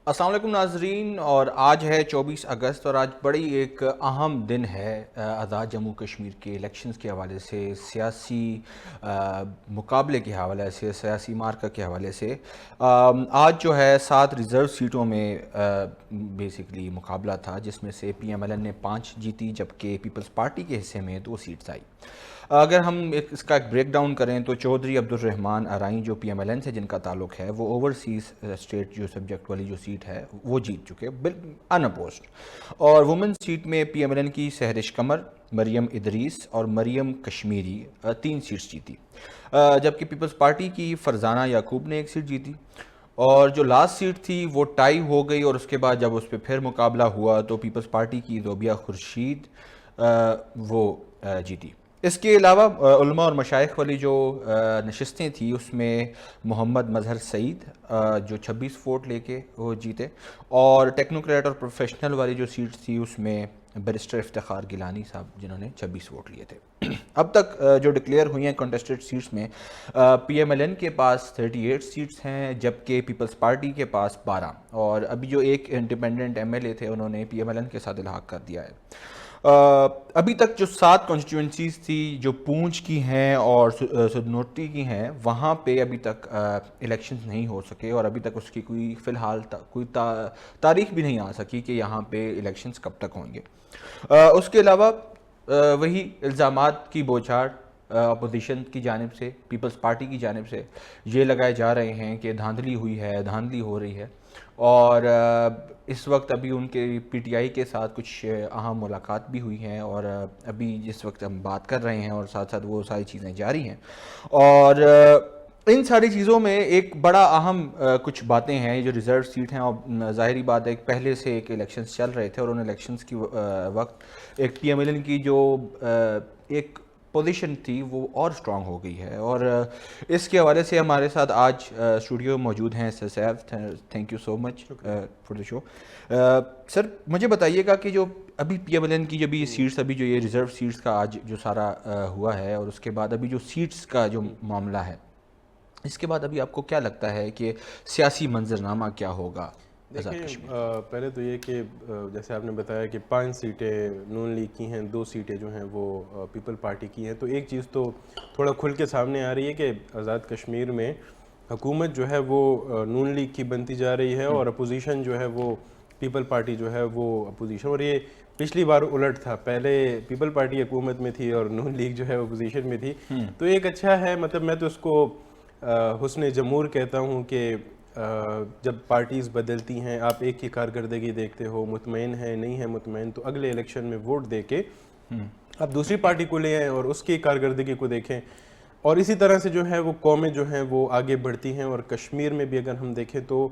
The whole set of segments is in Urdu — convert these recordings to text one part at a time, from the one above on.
السلام علیکم ناظرین، اور آج ہے 24 اگست اور آج بڑی ایک اہم دن ہے آزاد جموں کشمیر کے الیکشنز کے حوالے سے، سیاسی مقابلے کے حوالے سے، سیاسی مارکہ کے حوالے سے۔ آج جو ہے 7 ریزرو سیٹوں میں بیسکلی مقابلہ تھا، جس میں سے پی ایم ایل این نے 5 جیتی، جبکہ پیپلز پارٹی کے حصے میں 2 سیٹس آئی۔ اگر ہم اس کا ایک بریک ڈاؤن کریں تو چودھری عبدالرحمن ارائیں جو پی ایم ایل این سے جن کا تعلق ہے، وہ اوورسیز اسٹیٹ جو سبجیکٹ والی جو سیٹ ہے وہ جیت چکے ان اپوزڈ۔ اور وومن سیٹ میں پی ایم ایل این کی سہرش قمر، مریم ادریس اور مریم کشمیری 3 سیٹس جیتی، جبکہ پیپلز پارٹی کی فرزانہ یعقوب نے 1 سیٹ جیتی۔ اور جو لاسٹ سیٹ تھی وہ ٹائی ہو گئی، اور اس کے بعد جب اس پہ پھر مقابلہ ہوا تو پیپلز پارٹی کی زوبیہ خورشید وہ جیتی۔ اس کے علاوہ علماء اور مشائخ والی جو نشستیں تھیں اس میں محمد مظہر سعید جو 26 ووٹ لے کے وہ جیتے، اور ٹیکنوکریٹ اور پروفیشنل والی جو سیٹ تھی اس میں بیرسٹر افتخار گیلانی صاحب جنہوں نے 26 ووٹ لیے تھے۔ اب تک جو ڈکلیئر ہوئی ہیں کنٹیسٹڈ سیٹس میں پی ایم ایل این کے پاس 38 سیٹس ہیں، جبکہ پیپلز پارٹی کے پاس 12، اور ابھی جو ایک انڈیپینڈنٹ ایم ایل اے تھے انہوں نے پی ایم ایل این کے ساتھ الحاق کر دیا ہے۔ ابھی تک جو 7 کانسٹیٹوئنسیز تھی جو پونچھ کی ہیں اور سدنوٹی کی ہیں، وہاں پہ ابھی تک الیکشنز نہیں ہو سکے، اور ابھی تک اس کی کوئی فی الحال کوئی تاریخ بھی نہیں آ سکی کہ یہاں پہ الیکشنز کب تک ہوں گے۔ اس کے علاوہ وہی الزامات کی بوچھاڑ اپوزیشن کی جانب سے، پیپلز پارٹی کی جانب سے یہ لگائے جا رہے ہیں کہ دھاندلی ہوئی ہے، دھاندلی ہو رہی ہے، اور اس وقت ابھی ان کے پی ٹی آئی کے ساتھ کچھ اہم ملاقات بھی ہوئی ہیں، اور ابھی جس وقت ہم بات کر رہے ہیں اور ساتھ ساتھ وہ ساری چیزیں جاری ہیں۔ اور ان ساری چیزوں میں ایک بڑا اہم کچھ باتیں ہیں، جو ریزرو سیٹ ہیں، اور ظاہری بات ہے پہلے سے ایک الیکشنز چل رہے تھے، اور ان الیکشنز کی وقت ایک پی ایم ایل این کی جو ایک پوزیشن تھی وہ اور سٹرونگ ہو گئی ہے۔ اور اس کے حوالے سے ہمارے ساتھ آج اسٹوڈیو موجود ہیں sir Saif, thank you so much for the show. Sir مجھے بتائیے گا کہ جو ابھی پی ایم ایل این کی جو بھی سیٹس، ابھی جو یہ ریزرو سیٹس کا آج جو سارا ہوا ہے، اور اس کے بعد ابھی جو سیٹس کا جو معاملہ ہے، اس کے بعد ابھی آپ کو کیا لگتا ہے کہ سیاسی منظرنامہ کیا ہوگا آزاد دیکھیں، کشمیر؟ پہلے تو یہ کہ جیسے آپ نے بتایا کہ 5 سیٹیں نون لیگ کی ہیں، 2 سیٹیں جو ہیں وہ پیپل پارٹی کی ہیں، تو ایک چیز تو تھوڑا کھل کے سامنے آ رہی ہے کہ آزاد کشمیر میں حکومت جو ہے وہ نون لیگ کی بنتی جا رہی ہے، اور اپوزیشن جو ہے وہ پیپل پارٹی جو ہے وہ اپوزیشن، اور یہ پچھلی بار الٹ تھا، پہلے پیپل پارٹی حکومت میں تھی اور نون لیگ جو ہے اپوزیشن میں تھی۔ تو ایک اچھا ہے، مطلب میں تو اس کو حسن جمہور کہتا ہوں کہ جب پارٹیز بدلتی ہیں، آپ ایک کی کارکردگی دیکھتے ہو، مطمئن ہے نہیں ہے مطمئن، تو اگلے الیکشن میں ووٹ دے کے آپ دوسری پارٹی کو لے آئیں اور اس کی کارکردگی کو دیکھیں، اور اسی طرح سے جو ہے وہ قومیں جو ہیں وہ آگے بڑھتی ہیں۔ اور کشمیر میں بھی اگر ہم دیکھیں تو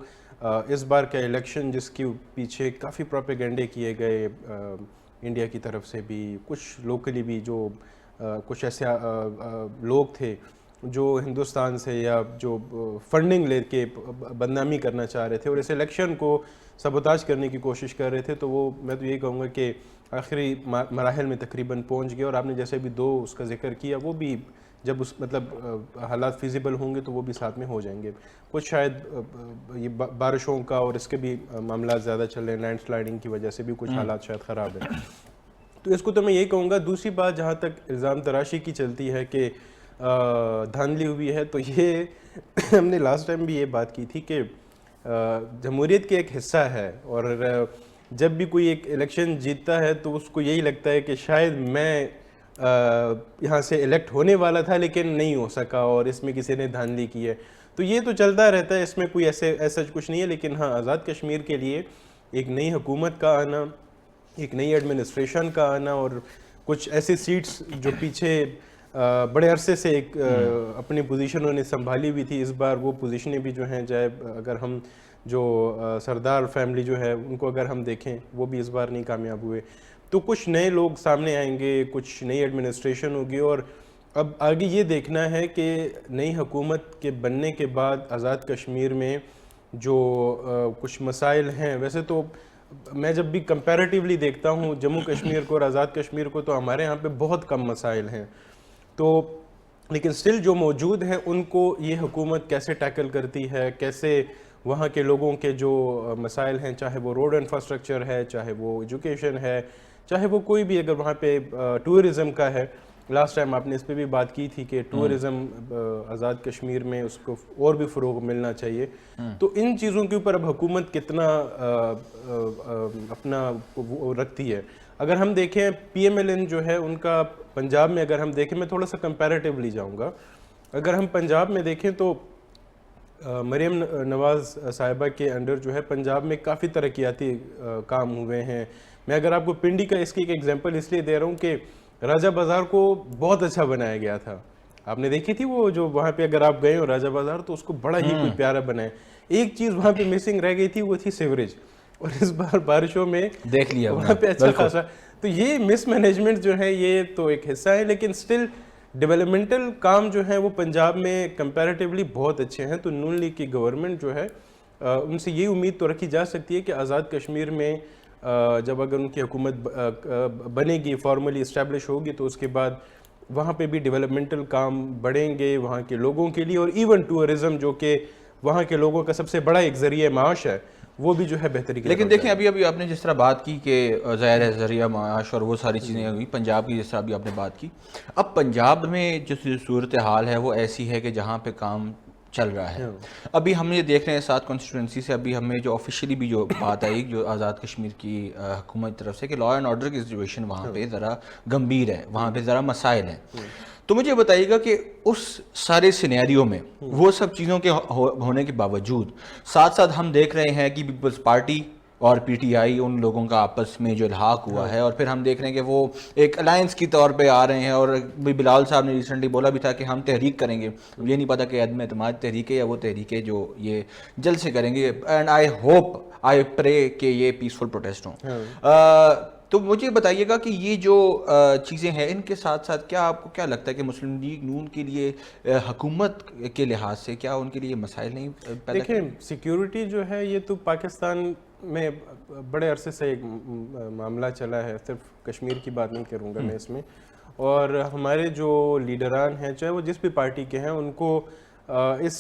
اس بار کا الیکشن جس کے پیچھے کافی پروپیگنڈے کیے گئے انڈیا کی طرف سے بھی، کچھ لوکلی بھی جو کچھ ایسے لوگ تھے جو ہندوستان سے یا جو فنڈنگ لے کے بدنامی کرنا چاہ رہے تھے اور اس الیکشن کو سبوتاج کرنے کی کوشش کر رہے تھے، تو وہ میں تو یہی کہوں گا کہ آخری مراحل میں تقریباً پہنچ گئے۔ اور آپ نے جیسے بھی 2 اس کا ذکر کیا، وہ بھی جب اس مطلب حالات فیزیبل ہوں گے تو وہ بھی ساتھ میں ہو جائیں گے۔ کچھ شاید یہ بارشوں کا اور اس کے بھی معاملات زیادہ چل رہے ہیں، لینڈ سلائڈنگ کی وجہ سے بھی کچھ حالات شاید خراب ہیں، تو اس کو تو میں یہی کہوں گا۔ دوسری بات جہاں تک الزام تراشی کی چلتی ہے کہ دھاندلی ہوئی ہے، تو یہ ہم نے لاسٹ ٹائم بھی یہ بات کی تھی کہ جمہوریت کے ایک حصہ ہے، اور جب بھی کوئی ایک الیکشن جیتتا ہے تو اس کو یہی لگتا ہے کہ شاید میں یہاں سے الیکٹ ہونے والا تھا لیکن نہیں ہو سکا، اور اس میں کسی نے دھاندلی کی ہے، تو یہ تو چلتا رہتا ہے، اس میں کوئی ایسا کچھ نہیں ہے۔ لیکن ہاں، آزاد کشمیر کے لیے ایک نئی حکومت کا آنا، ایک نئی ایڈمنسٹریشن کا آنا، اور کچھ ایسی سیٹس جو پیچھے بڑے عرصے سے ایک اپنی پوزیشنوں نے سنبھالی ہوئی تھی، اس بار وہ پوزیشنیں بھی جو ہیں، چاہے اگر ہم جو سردار فیملی جو ہے ان کو اگر ہم دیکھیں، وہ بھی اس بار نہیں کامیاب ہوئے، تو کچھ نئے لوگ سامنے آئیں گے، کچھ نئی ایڈمنسٹریشن ہوگی، اور اب آگے یہ دیکھنا ہے کہ نئی حکومت کے بننے کے بعد آزاد کشمیر میں جو کچھ مسائل ہیں، ویسے تو میں جب بھی کمپیریٹیولی دیکھتا ہوں جموں کشمیر کو اور آزاد کشمیر کو، تو ہمارے ہاں پہ بہت کم مسائل ہیں، تو لیکن سٹل جو موجود ہیں ان کو یہ حکومت کیسے ٹیکل کرتی ہے، کیسے وہاں کے لوگوں کے جو مسائل ہیں، چاہے وہ روڈ انفراسٹرکچر ہے، چاہے وہ ایجوکیشن ہے، چاہے وہ کوئی بھی اگر وہاں پہ ٹورزم کا ہے. لاسٹ ٹائم آپ نے اس پہ بھی بات کی تھی کہ ٹورزم آزاد کشمیر میں اس کو اور بھی فروغ ملنا چاہیے. تو ان چیزوں کے اوپر اب حکومت کتنا اپنا رکھتی ہے. اگر ہم دیکھیں پی ایم ایل این جو ہے ان کا پنجاب میں، اگر ہم دیکھیں، میں تھوڑا سا کمپیریٹیولی جاؤں گا. اگر ہم پنجاب میں دیکھیں تو مریم نواز صاحبہ کے انڈر جو ہے پنجاب میں کافی ترقیاتی کام ہوئے ہیں. میں اگر آپ کو پنڈی کا اس کی ایک ایگزامپل اس لیے دے رہا ہوں کہ راجہ بازار کو بہت اچھا بنایا گیا تھا. آپ نے دیکھی تھی وہ جو وہاں پہ اگر آپ گئے ہو راجہ بازار تو اس کو بڑا ہی کوئی پیارا بنایا. ایک چیز وہاں پہ مسنگ رہ گئی تھی، وہ تھی سیوریج. اور اس بار بارشوں میں دیکھ لیا وہاں پہ اچھا خاصا. تو یہ مس مینجمنٹ جو ہے یہ تو ایک حصہ ہے، لیکن سٹل ڈیولپمنٹل کام جو ہے وہ پنجاب میں کمپیریٹیولی بہت اچھے ہیں. تو نون لیگ کی گورنمنٹ جو ہے ان سے یہ امید تو رکھی جا سکتی ہے کہ آزاد کشمیر میں جب اگر ان کی حکومت بنے گی، فارملی اسٹیبلش ہوگی، تو اس کے بعد وہاں پہ بھی ڈیولپمنٹل کام بڑھیں گے وہاں کے لوگوں کے لیے. اور ایون ٹورزم جو کہ وہاں کے لوگوں کا سب سے بڑا ایک ذریعہ معاش ہے، وہ بھی جو ہے بہتری کی. لیکن دیکھیں ابھی آپ نے جس طرح بات کی کہ ظاہر ہے ذریعہ معاش اور وہ ساری چیزیں ہوئی پنجاب کی، جس طرح ابھی آپ نے بات کی. اب پنجاب میں جو صورتحال ہے وہ ایسی ہے کہ جہاں پہ کام چل رہا ہے. ابھی ہم یہ دیکھ رہے ہیں 7 کانسٹیٹوئنسی سے ابھی ہمیں جو آفیشلی بھی جو بات آئی جو آزاد کشمیر کی حکومت کی طرف سے کہ لا اینڈ آرڈر کی سچویشن وہاں پہ ذرا گمبھیر ہے، وہاں پہ ذرا مسائل ہیں. تو مجھے بتائیے گا کہ اس سارے سینیریو میں وہ سب چیزوں کے ہونے کے باوجود ساتھ ساتھ ہم دیکھ رہے ہیں کہ پیپلز پارٹی اور پی ٹی آئی ان لوگوں کا آپس میں جو الحاق ہوا ہے، اور پھر ہم دیکھ رہے ہیں کہ وہ ایک الائنس کی طور پہ آ رہے ہیں. اور بلال صاحب نے ریسنٹلی بولا بھی تھا کہ ہم تحریک کریں گے. یہ نہیں پتا کہ عدم اعتماد تحریک ہے یا وہ تحریک ہے جو یہ جلد سے کریں گے. اینڈ آئی پرے کہ یہ پیسفل پروٹیسٹ ہوں. تو مجھے بتائیے گا کہ یہ جو چیزیں ہیں ان کے ساتھ ساتھ کیا آپ کو کیا لگتا ہے کہ مسلم لیگ نون کے لیے حکومت کے لحاظ سے کیا ان کے لیے مسائل نہیں پیدا؟ دیکھیں سیکیورٹی جو ہے یہ تو پاکستان میں بڑے عرصے سے ایک معاملہ چلا ہے، صرف کشمیر کی بات نہیں کروں گا میں اس میں. اور ہمارے جو لیڈران ہیں چاہے وہ جس بھی پارٹی کے ہیں ان کو اس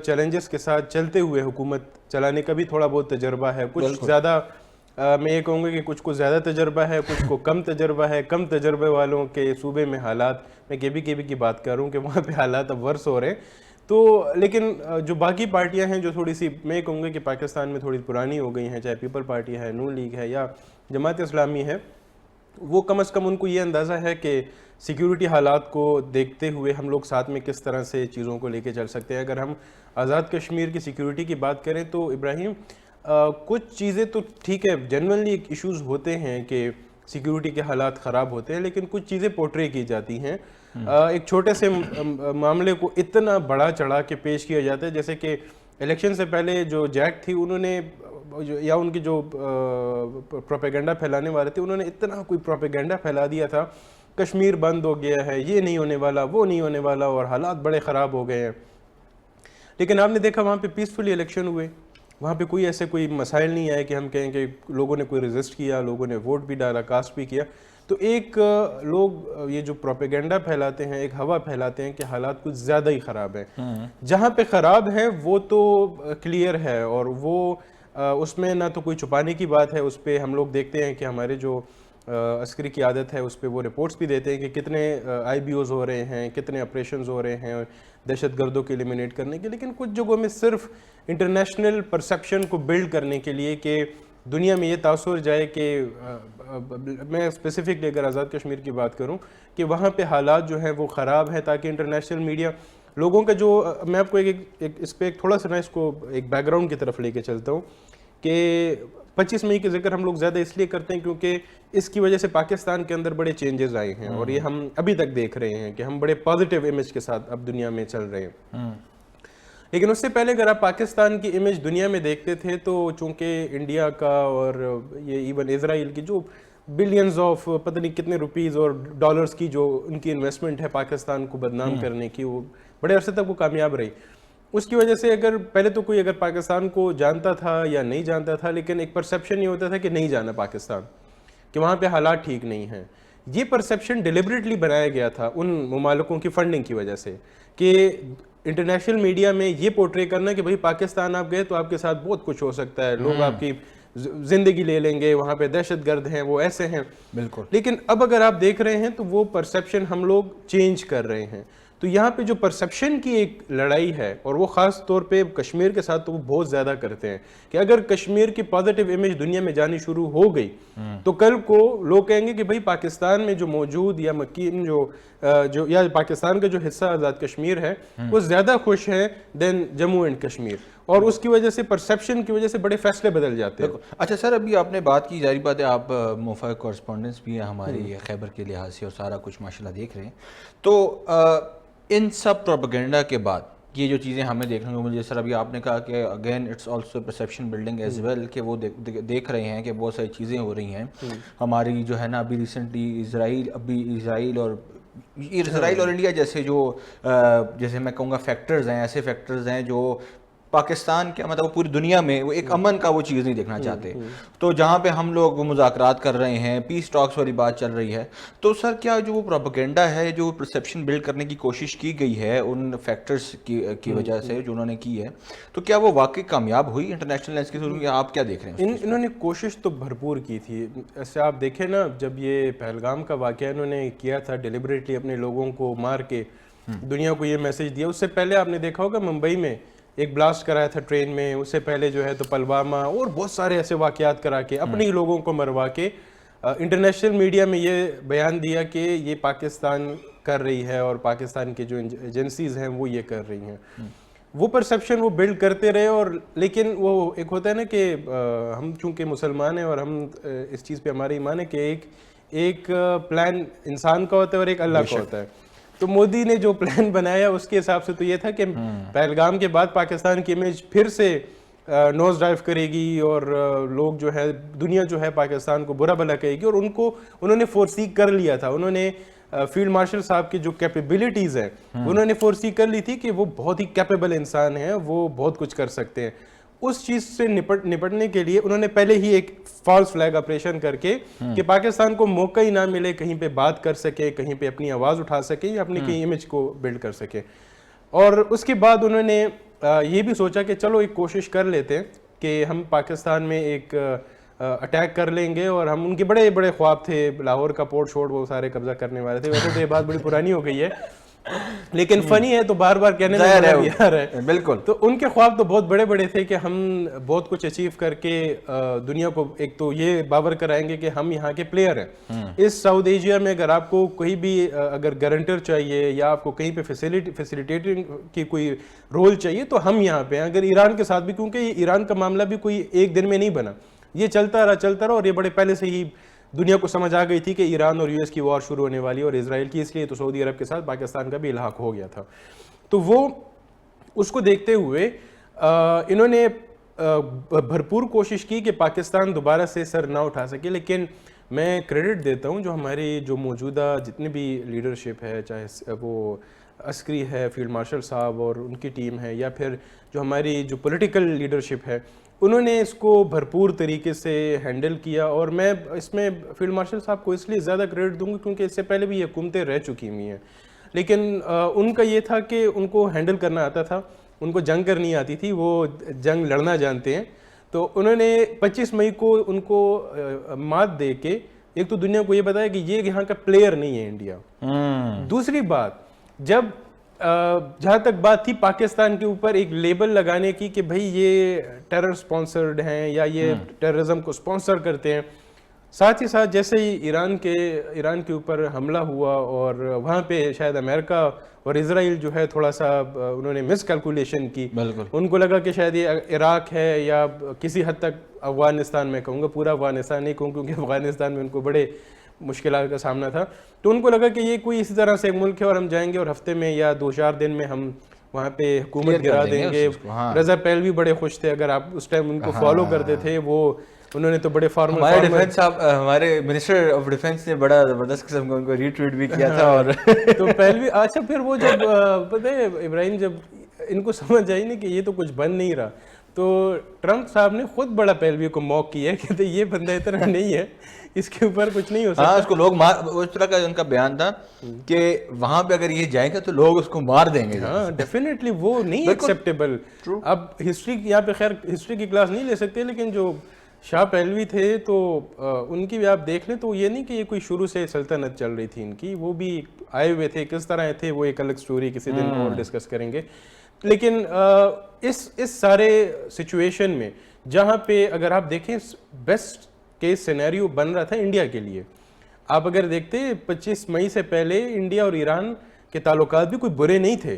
چیلنجز کے ساتھ چلتے ہوئے حکومت چلانے کا بھی تھوڑا بہت تجربہ ہے. کچھ زیادہ میں یہ کہوں گا کہ کچھ کو زیادہ تجربہ ہے، کچھ کو کم تجربہ ہے. کم تجربے والوں کے صوبے میں حالات، میں کے بی کی بات کر رہا ہوں کہ وہاں پہ حالات اب ورس ہو رہے ہیں. تو لیکن جو باقی پارٹیاں ہیں جو تھوڑی سی میں کہوں گا کہ پاکستان میں تھوڑی پرانی ہو گئی ہیں، چاہے پیپل پارٹی ہے، نون لیگ ہے یا جماعت اسلامی ہے، وہ کم از کم ان کو یہ اندازہ ہے کہ سیکیورٹی حالات کو دیکھتے ہوئے ہم لوگ ساتھ میں کس طرح سے چیزوں کو لے کے چل سکتے ہیں. اگر ہم آزاد کشمیر کی سیکیورٹی کی بات کریں تو ابراہیم کچھ چیزیں تو ٹھیک ہے، جنرلی ایشوز ہوتے ہیں کہ سیکیورٹی کے حالات خراب ہوتے ہیں، لیکن کچھ چیزیں پورٹرے کی جاتی ہیں. ایک چھوٹے سے معاملے کو اتنا بڑا چڑھا کے پیش کیا جاتا ہے، جیسے کہ الیکشن سے پہلے جو جیک تھی انہوں نے یا ان کی جو پروپیگنڈا پھیلانے والے تھے انہوں نے اتنا کوئی پروپیگنڈا پھیلا دیا تھا، کشمیر بند ہو گیا ہے، یہ نہیں ہونے والا، وہ نہیں ہونے والا، اور حالات بڑے خراب ہو گئے ہیں. لیکن آپ نے دیکھا وہاں پہ پیسفلی الیکشن ہوئے، وہاں پہ کوئی ایسے کوئی مسائل نہیں آئے کہ ہم کہیں کہ لوگوں نے کوئی ریزسٹ کیا، لوگوں نے ووٹ بھی ڈالا، کاسٹ بھی کیا. تو ایک لوگ یہ جو پروپیگنڈا پھیلاتے ہیں، ایک ہوا پھیلاتے ہیں کہ حالات کچھ زیادہ ہی خراب ہیں. جہاں پہ خراب ہیں وہ تو کلیئر ہے، اور وہ اس میں نہ تو کوئی چھپانے کی بات ہے. اس پہ ہم لوگ دیکھتے ہیں کہ ہمارے جو عسکری قیادت ہے اس پہ وہ رپورٹس بھی دیتے ہیں کہ کتنے آئی بی اوز ہو رہے ہیں، کتنے آپریشنز ہو رہے ہیں دہشت گردوں کو ایلیمینیٹ کرنے کے. لیکن کچھ جگہوں میں صرف انٹرنیشنل پرسیپشن کو بلڈ کرنے کے لیے کہ دنیا میں یہ تاثر جائے کہ میں اسپیسیفکلی اگر آزاد کشمیر کی بات کروں کہ وہاں پہ حالات جو ہیں وہ خراب ہیں، تاکہ انٹرنیشنل میڈیا لوگوں کا جو میں آپ کو اس پہ ایک تھوڑا سا نا اس کو ایک بیک گراؤنڈ کی طرف لے کے چلتا ہوں کہ 25 مئی کے ذکر ہم لوگ زیادہ اس لیے کرتے ہیں کیونکہ اس کی وجہ سے پاکستان کے اندر بڑے چینجز آئے ہیں، اور یہ ہم ابھی تک دیکھ رہے ہیں کہ ہم بڑے پازیٹیو امیج کے ساتھ اب دنیا میں چل رہے ہیں. لیکن اس سے پہلے اگر آپ پاکستان کی امیج دنیا میں دیکھتے تھے تو چونکہ انڈیا کا اور یہ ایون اسرائیل کی جو بلینز آف پتہ نہیں کتنے روپیز اور ڈالرز کی جو ان کی انویسٹمنٹ ہے پاکستان کو بدنام کرنے کی، وہ بڑے عرصے تک وہ کامیاب رہی. اس کی وجہ سے اگر پہلے تو کوئی اگر پاکستان کو جانتا تھا یا نہیں جانتا تھا، لیکن ایک پرسیپشن یہ ہوتا تھا کہ نہیں جانا پاکستان، کہ وہاں پہ حالات ٹھیک نہیں ہیں. یہ پرسیپشن ڈیلیبریٹلی بنایا گیا تھا ان ممالکوں کی فنڈنگ کی وجہ سے کہ انٹرنیشنل میڈیا میں یہ پورٹرے کرنا کہ بھائی پاکستان آپ گئے تو آپ کے ساتھ بہت کچھ ہو سکتا ہے, لوگ آپ کی زندگی لے لیں گے, وہاں پہ دہشت گرد ہیں, وہ ایسے ہیں. بالکل. لیکن اب اگر آپ دیکھ رہے ہیں تو وہ پرسیپشن ہم لوگ چینج کر رہے ہیں. تو یہاں پہ جو پرسیپشن کی ایک لڑائی ہے, اور وہ خاص طور پہ کشمیر کے ساتھ تو وہ بہت زیادہ کرتے ہیں کہ اگر کشمیر کی پازیٹیو امیج دنیا میں جانی شروع ہو گئی تو کل کو لوگ کہیں گے کہ بھئی پاکستان میں جو موجود یا مکین جو یا پاکستان کا جو حصہ آزاد کشمیر ہے وہ زیادہ خوش ہے دین جموں اینڈ کشمیر, اور اس کی وجہ سے پرسیپشن کی وجہ سے بڑے فیصلے بدل جاتے ہیں. اچھا سر, ابھی آپ نے بات کی, ظاہری بات ہے آپ موفا کورسپونڈنس بھی ہیں ہماری خیبر کے لحاظ سے اور سارا کچھ ماشاءاللہ دیکھ رہے ہیں, تو ان سب پروپیگنڈا کے بعد یہ جو چیزیں ہمیں دیکھنے کو ملی, سر ابھی آپ نے کہا کہ again it's also perception building as well, کہ وہ دیکھ رہے ہیں کہ بہت ساری چیزیں ہو رہی ہیں ہماری جو ہے نا. ابھی ریسنٹلی اسرائیل اور انڈیا جیسے جو جیسے میں کہوں گا فیکٹرز ہیں, ایسے فیکٹرز ہیں جو پاکستان کے مطلب پوری دنیا میں وہ ایک امن کا وہ چیز نہیں دیکھنا چاہتے. تو جہاں پہ ہم لوگ وہ مذاکرات کر رہے ہیں, پیس ٹاکس والی بات چل رہی ہے, تو سر کیا جو وہ پروپیگنڈا ہے, جو پرسیپشن بلڈ کرنے کی کوشش کی گئی ہے ان فیکٹرز کی وجہ سے جو انہوں نے کی ہے, تو کیا وہ واقعی کامیاب ہوئی انٹرنیشنل لینس کے ذریعے؟ آپ کیا دیکھ رہے ہیں؟ انہوں نے کوشش تو بھرپور کی تھی. ایسے آپ دیکھیں نا, جب یہ پہلگام کا واقعہ انہوں نے کیا تھا ڈیلیبریٹلی اپنے لوگوں کو مار کے دنیا کو یہ میسج دیا, اس سے پہلے آپ نے دیکھا ہوگا ممبئی میں ایک بلاسٹ کرایا تھا ٹرین میں, اس سے پہلے جو ہے تو پلوامہ اور بہت سارے ایسے واقعات کرا کے اپنے ہی لوگوں کو مروا کے انٹرنیشنل میڈیا میں یہ بیان دیا کہ یہ پاکستان کر رہی ہے اور پاکستان کی جو ایجنسیز ہیں وہ یہ کر رہی ہیں. وہ پرسیپشن وہ بلڈ کرتے رہے, اور لیکن وہ ایک ہوتا ہے نا کہ ہم چونکہ مسلمان ہیں اور ہم اس چیز پہ ہمارا ایمان ہے کہ ایک پلان انسان کا ہوتا ہے اور ایک اللہ کا ہوتا ہے. تو مودی نے جو پلان بنایا اس کے حساب سے تو یہ تھا کہ پہلگام کے بعد پاکستان کی امیج پھر سے نوز ڈائیو کرے گی, اور لوگ جو ہے دنیا جو ہے پاکستان کو برا بھلا کہے گی, اور انہوں نے فورسی کر لیا تھا. انہوں نے فیلڈ مارشل صاحب کی جو کیپیبلٹیز ہیں انہوں نے فورسی کر لی تھی کہ وہ بہت ہی کیپیبل انسان ہیں, وہ بہت کچھ کر سکتے ہیں. اس چیز سے نپٹنے کے لیے انہوں نے پہلے ہی ایک فالس فلیگ آپریشن کر کے کہ پاکستان کو موقع ہی نہ ملے کہیں پہ بات کر سکے, کہیں پہ اپنی آواز اٹھا سکے یا اپنی کہیں امیج کو بلڈ کر سکے. اور اس کے بعد انہوں نے یہ بھی سوچا کہ چلو ایک کوشش کر لیتے ہیں کہ ہم پاکستان میں ایک اٹیک کر لیں گے, اور ہم ان کے بڑے بڑے خواب تھے, لاہور کا پورٹ شورٹ وہ سارے قبضہ کرنے والے تھے. ویسے تو یہ بات بڑی پرانی ہو گئی ہے لیکن فنی ہے تو بار بار کہنے میں آ رہا ہے. بالکل. تو ان کے خواب تو بہت بڑے بڑے تھے کہ ہم بہت کچھ اچیو کر کے دنیا کو ایک تو یہ باور کرائیں گے کہ ہم یہاں کے پلیئر ہیں. اس ساؤتھ ایشیا میں اگر آپ کو کوئی بھی اگر گارنٹر چاہیے یا آپ کو کہیں پہ فیسیلیٹیٹنگ کی کوئی رول چاہیے تو ہم یہاں پہ ہیں. اگر ایران کے ساتھ بھی, کیونکہ یہ ایران کا معاملہ بھی کوئی ایک دن میں نہیں بنا, یہ چلتا رہا, اور یہ بڑے پہلے سے ہی دنیا کو سمجھ آ گئی تھی کہ ایران اور یو ایس کی وار شروع ہونے والی اور اسرائیل کی, اس لیے تو سعودی عرب کے ساتھ پاکستان کا بھی الحاق ہو گیا تھا. تو وہ اس کو دیکھتے ہوئے انہوں نے بھرپور کوشش کی کہ پاکستان دوبارہ سے سر نہ اٹھا سکے. لیکن میں کریڈٹ دیتا ہوں جو ہماری جو موجودہ جتنے بھی لیڈرشپ ہے, چاہے وہ عسکری ہے, فیلڈ مارشل صاحب اور ان کی ٹیم ہے, یا پھر جو ہماری جو پولیٹیکل لیڈرشپ ہے, انہوں نے اس کو بھرپور طریقے سے ہینڈل کیا. اور میں اس میں فیلڈ مارشل صاحب کو اس لیے زیادہ کریڈٹ دوں گا کیونکہ اس سے پہلے بھی یہ حکومتیں رہ چکی ہوئی ہیں, لیکن ان کا یہ تھا کہ ان کو ہینڈل کرنا آتا تھا, ان کو جنگ کرنی آتی تھی, وہ جنگ لڑنا جانتے ہیں. تو انہوں نے 25 مئی کو ان کو مات دے کے ایک تو دنیا کو یہ بتایا کہ یہ یہاں کا پلیئر نہیں ہے انڈیا. دوسری بات, جب جہاں تک بات تھی پاکستان کے اوپر ایک لیبل لگانے کی کہ بھئی یہ ٹیرر سپانسرڈ ہیں یا یہ ٹیررزم کو سپانسر کرتے ہیں, ساتھ ہی ساتھ جیسے ہی ایران کے اوپر حملہ ہوا اور وہاں پہ شاید امریکہ اور اسرائیل جو ہے تھوڑا سا انہوں نے مس کیلکولیشن کی, ان کو لگا کہ شاید یہ عراق ہے یا کسی حد تک افغانستان, میں کہوں گا پورا افغانستان نہیں کہوں کیونکہ افغانستان میں ان کو بڑے مشکلات کا سامنا تھا, تو ان کو لگا کہ یہ کوئی اسی طرح سے ایک ملک ہے اور ہم جائیں گے اور ہفتے میں یا 2-4 دن میں ہم وہاں پہ حکومت گرا دیں گے. رضا پہلوی بڑے خوش تھے, اگر آپ اس ٹائم ان کو فالو کرتے تھے, وہ انہوں نے تو بڑے ہمارے منسٹر آف ڈیفنس نے بڑا زبردست قسم کا ان کو ری ٹویٹ بھی کیا تھا. اور تو پہلوی اچھا پھر وہ جب پتہ ہے ابراہیم, جب ان کو سمجھ آئی نہیں کہ یہ تو کچھ بن نہیں رہا. تو ٹرمپ صاحب نے خود بڑا پہلوی کو موک کیا ہے کہ یہ بندہ اتنا نہیں ہے, اس کے اوپر کچھ نہیں ہو سکتا. ہاں اس کو لوگ اس طرح کا ان کا بیان تھا کہ وہاں پہ اگر یہ جائیں گے تو لوگ اس کو مار دیں گے. ہاں ڈیفینیٹلی وہ نہیں ایکسیپٹیبل. اب ہسٹری یہاں پہ خیر ہسٹری کی کلاس نہیں لے سکتے, لیکن جو شاہ پہلوی تھے تو ان کی بھی آپ دیکھ لیں تو یہ نہیں کہ یہ کوئی شروع سے سلطنت چل رہی تھی ان کی, وہ بھی آئے ہوئے تھے, کس طرح تھے وہ ایک الگ سٹوری کسی دن اور ڈسکس کریں گے. لیکن اس سارے سچویشن میں جہاں پہ اگر آپ دیکھیں بیسٹ کیس سینیریو بن رہا تھا انڈیا کے لیے, آپ اگر دیکھتے 25 مئی سے پہلے انڈیا اور ایران کے تعلقات بھی کوئی برے نہیں تھے.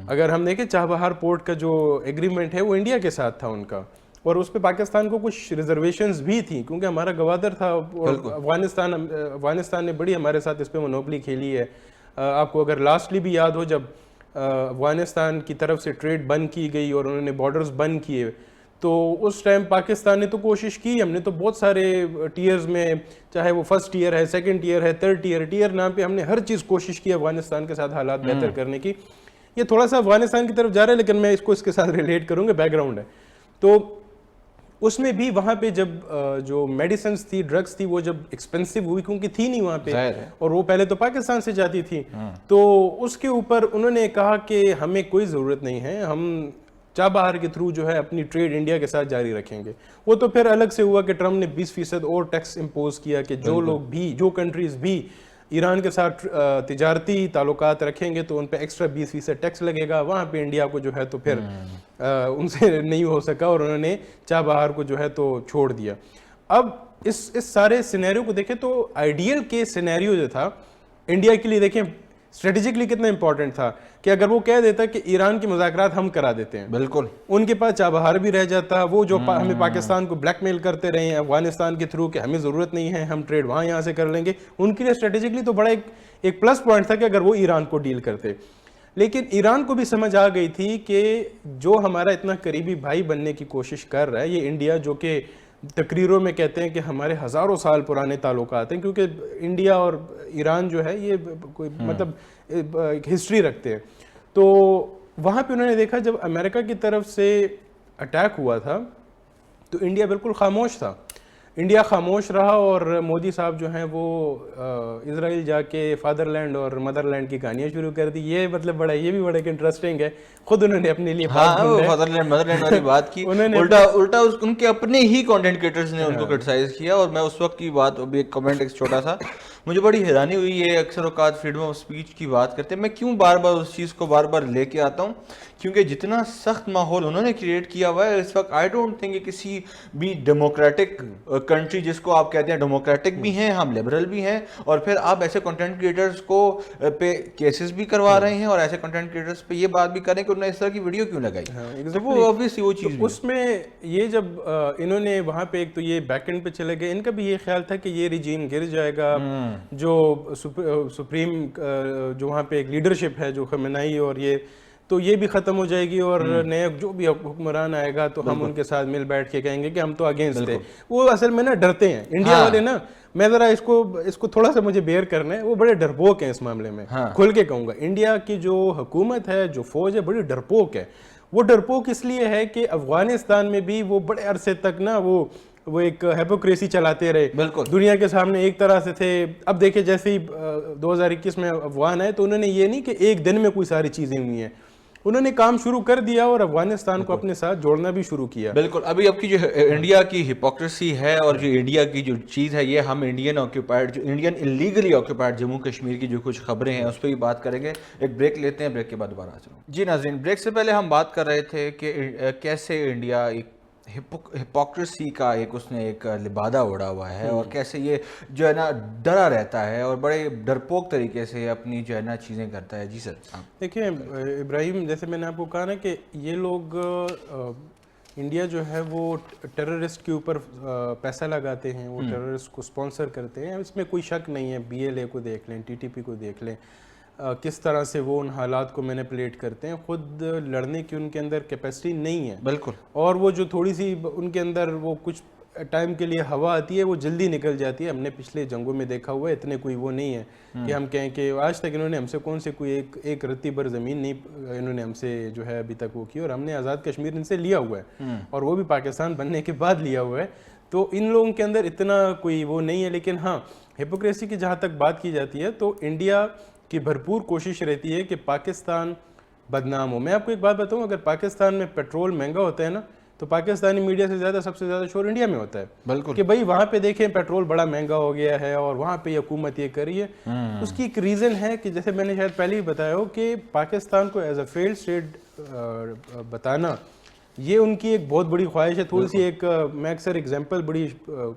اگر ہم دیکھیں چابہار پورٹ کا جو ایگریمنٹ ہے وہ انڈیا کے ساتھ تھا ان کا, اور اس پہ پاکستان کو کچھ ریزرویشنز بھی تھیں کیونکہ ہمارا گوادر تھا, اور افغانستان نے بڑی ہمارے ساتھ اس پہ مونوپلی کھیلی ہے. آپ کو اگر لاسٹلی بھی یاد ہو جب افغانستان کی طرف سے ٹریڈ بند کی گئی اور انہوں نے بارڈرز بند کیے, تو اس ٹائم پاکستان نے تو کوشش کی, ہم نے تو بہت سارے ٹیئرز میں, چاہے وہ فرسٹ ٹیئر ہے, سیکنڈ ٹیئر ہے, تھرڈ ٹیئر نام پہ ہم نے ہر چیز کوشش کی افغانستان کے ساتھ حالات بہتر کرنے کی. یہ تھوڑا سا افغانستان کی طرف جا رہا ہے لیکن میں اس کو اس کے ساتھ ریلیٹ کروں گا, بیک گراؤنڈ ہے. تو اس میں بھی وہاں پہ جب جو میڈیسنز تھی, ڈرگس تھی, وہ جب ایکسپینسو ہوئی کیونکہ تھی نہیں وہاں پہ, اور وہ پہلے تو پاکستان سے جاتی تھی, تو اس کے اوپر انہوں نے کہا کہ ہمیں کوئی ضرورت نہیں ہے, ہم چابہار کے تھرو جو ہے اپنی ٹریڈ انڈیا کے ساتھ جاری رکھیں گے. وہ تو پھر الگ سے ہوا کہ ٹرمپ نے 20% اور ٹیکس امپوز کیا کہ جو لوگ بھی, جو کنٹریز بھی ایران کے ساتھ تجارتی تعلقات رکھیں گے تو ان پہ ایکسٹرا 20% ٹیکس لگے گا. وہاں پہ انڈیا کو جو ہے تو پھر ان سے نہیں ہو سکا اور انہوں نے چابہار کو جو ہے تو چھوڑ دیا. اب اس سارے سینیریو کو دیکھیں تو آئیڈیل کیس سینیریو جو تھا انڈیا کے لیے, دیکھیں اسٹریٹجکلی کتنا امپورٹنٹ تھا کہ اگر وہ کہہ دیتا کہ ایران کی مذاکرات ہم کرا دیتے ہیں, بالکل ان کے پاس چابہار بھی رہ جاتا. وہ جو ہمیں پاکستان کو بلیک میل کرتے رہے ہیں افغانستان کے تھرو کہ ہمیں ضرورت نہیں ہے, ہم ٹریڈ وہاں یہاں سے کر لیں گے, ان کے لیے اسٹریٹجکلی تو بڑا ایک پلس پوائنٹ تھا کہ اگر وہ ایران کو ڈیل کرتے. لیکن ایران کو بھی سمجھ آ گئی تھی کہ جو ہمارا اتنا قریبی بھائی بننے کی کوشش کر رہا ہے یہ انڈیا, جو کہ تقریروں میں کہتے ہیں کہ ہمارے ہزاروں سال پرانے تعلقات ہیں, کیونکہ انڈیا اور ایران جو ہے یہ کوئی مطلب ہسٹری رکھتے ہیں. تو وہاں پہ انہوں نے دیکھا جب امریکہ کی طرف سے اٹیک ہوا تھا تو انڈیا بالکل خاموش تھا, انڈیا خاموش رہا, اور مودی صاحب جو ہیں وہ اسرائیل جا کے فادر لینڈ اور مدر لینڈ کی کہانیاں شروع کر دی. یہ مطلب یہ بھی بڑا انٹرسٹنگ ہے, خود انہوں نے اپنے لیے فادر لینڈ مدر لینڈ والی بات کی, الٹا ان کے اپنے ہی کنٹینٹ کریٹرز نے ان کو کرٹیسائز کیا. اور میں اس وقت کی بات, ابھی ایک کمنٹ ایک چھوٹا سا, مجھے بڑی حیرانی ہوئی, یہ اکثر اوقات فریڈم آف اسپیچ کی بات کرتے ہیں, میں کیوں بار بار اس چیز کو بار بار لے کے آتا ہوں, کیونکہ جتنا سخت ماحول انہوں نے کریٹ کیا ہوا ہے اس وقت, آئی ڈونٹ تھنک کہ کسی بھی ڈیموکریٹک کنٹری جس کو آپ کہتے ہیں ڈیموکریٹک بھی ہیں, ہم لبرل بھی ہیں, اور پھر آپ ایسے کنٹینٹ کریٹرز کو پہ کیسز بھی کروا رہے ہیں اور ایسے کنٹینٹ کریٹرز پہ یہ بات بھی کریں کہ انہوں نے اس طرح کی ویڈیو کیوں لگائی. تو وہ obviously وہ چیز اس میں یہ جب انہوں نے وہاں پہ ایک تو یہ بیک اینڈ پہ چلے گئے, ان کا بھی یہ خیال تھا کہ یہ ریجیم گر جائے گا, جو سپریم جو وہاں پہ ایک لیڈرشپ ہے جو خامنئی, اور تو یہ بھی ختم ہو جائے گی, اور نئے جو بھی حکمران آئے گا تو ہم ان کے ساتھ مل بیٹھ کے کہیں گے کہ ہم تو اگینسٹ ہیں. وہ اصل میں نا ڈرتے ہیں انڈیا والے نا, میں ذرا اس کو تھوڑا سا مجھے بیئر کرنا ہے, وہ بڑے ڈرپوک ہیں اس معاملے میں, کھل کے کہوں گا. انڈیا کی جو حکومت ہے, جو فوج ہے, بڑی ڈرپوک ہے. وہ ڈرپوک اس لیے ہے کہ افغانستان میں بھی وہ بڑے عرصے تک نا وہ ایک ہیپوکریسی چلاتے رہے, دنیا کے سامنے ایک طرح سے تھے. اب دیکھیں جیسے ہی 2021 میں افغان آئے تو انہوں نے یہ نہیں کہ ایک دن میں کوئی ساری چیزیں ہوئی ہیں, انہوں نے کام شروع کر دیا اور افغانستان کو اپنے ساتھ جوڑنا بھی شروع کیا. بالکل. ابھی اب کی جو انڈیا کی ہپوکریسی ہے اور جو انڈیا کی جو چیز ہے, یہ ہم Indian illegally occupied Jammu Kashmir کی جو کچھ خبریں ہیں اس پہ بھی بات کریں گے. ایک بریک لیتے ہیں, بریک کے بعد دوبارہ حاضر ہوں. جی ناظرین, بریک سے پہلے ہم بات کر رہے تھے کہ کیسے انڈیا ایک ہپوکریسی کا اس نے ایک لبادہ اڑا ہوا ہے, اور کیسے یہ جو ہے نا ڈرا رہتا ہے اور بڑے ڈرپوک طریقے سے اپنی جو ہے نا چیزیں کرتا ہے. جی سر. دیکھیں ابراہیم, جیسے میں نے آپ کو کہا نا کہ یہ لوگ انڈیا جو ہے وہ ٹیررسٹ کے اوپر پیسہ لگاتے ہیں, وہ ٹیررسٹ کو سپانسر کرتے ہیں, اس میں کوئی شک نہیں ہے. BLA کو دیکھ لیں, TTP کو دیکھ لیں, کس طرح سے وہ ان حالات کو مینیپولیٹ کرتے ہیں. خود لڑنے کی ان کے اندر کیپیسٹی نہیں ہے. بالکل. اور وہ جو تھوڑی سی ان کے اندر وہ کچھ ٹائم کے لیے ہوا آتی ہے وہ جلدی نکل جاتی ہے. ہم نے پچھلے جنگوں میں دیکھا ہوا ہے, اتنے کوئی وہ نہیں ہے کہ ہم کہیں کہ آج تک انہوں نے ہم سے کون سے کوئی ایک رتی بھر زمین نہیں انہوں نے ہم سے جو ہے ابھی تک وہ کی, اور ہم نے آزاد کشمیر ان سے لیا ہوا ہے, اور وہ بھی پاکستان بننے کے بعد لیا ہوا ہے. تو ان لوگوں کے اندر اتنا کوئی وہ نہیں ہے. لیکن ہاں, ہپوکریسی کی جہاں تک بات کی جاتی ہے تو انڈیا کی بھرپور کوشش رہتی ہے کہ پاکستان بدنام ہو. میں آپ کو ایک بات بتاؤں, اگر پاکستان میں پیٹرول مہنگا ہوتا ہے نا تو پاکستانی میڈیا سے زیادہ سب سے زیادہ شور انڈیا میں ہوتا ہے. بالکل کہ بھائی وہاں پہ دیکھیں پیٹرول بڑا مہنگا ہو گیا ہے اور وہاں پہ حکومت یہ کر رہی ہے. اس کی ایک ریزن ہے کہ جیسے میں نے شاید پہلے ہی بتایا ہو کہ پاکستان کو ایز اے فیلڈ اسٹیٹ بتانا یہ ان کی ایک بہت بڑی خواہش ہے. تھوڑی سی ایک میں اکثر ایگزامپل بڑی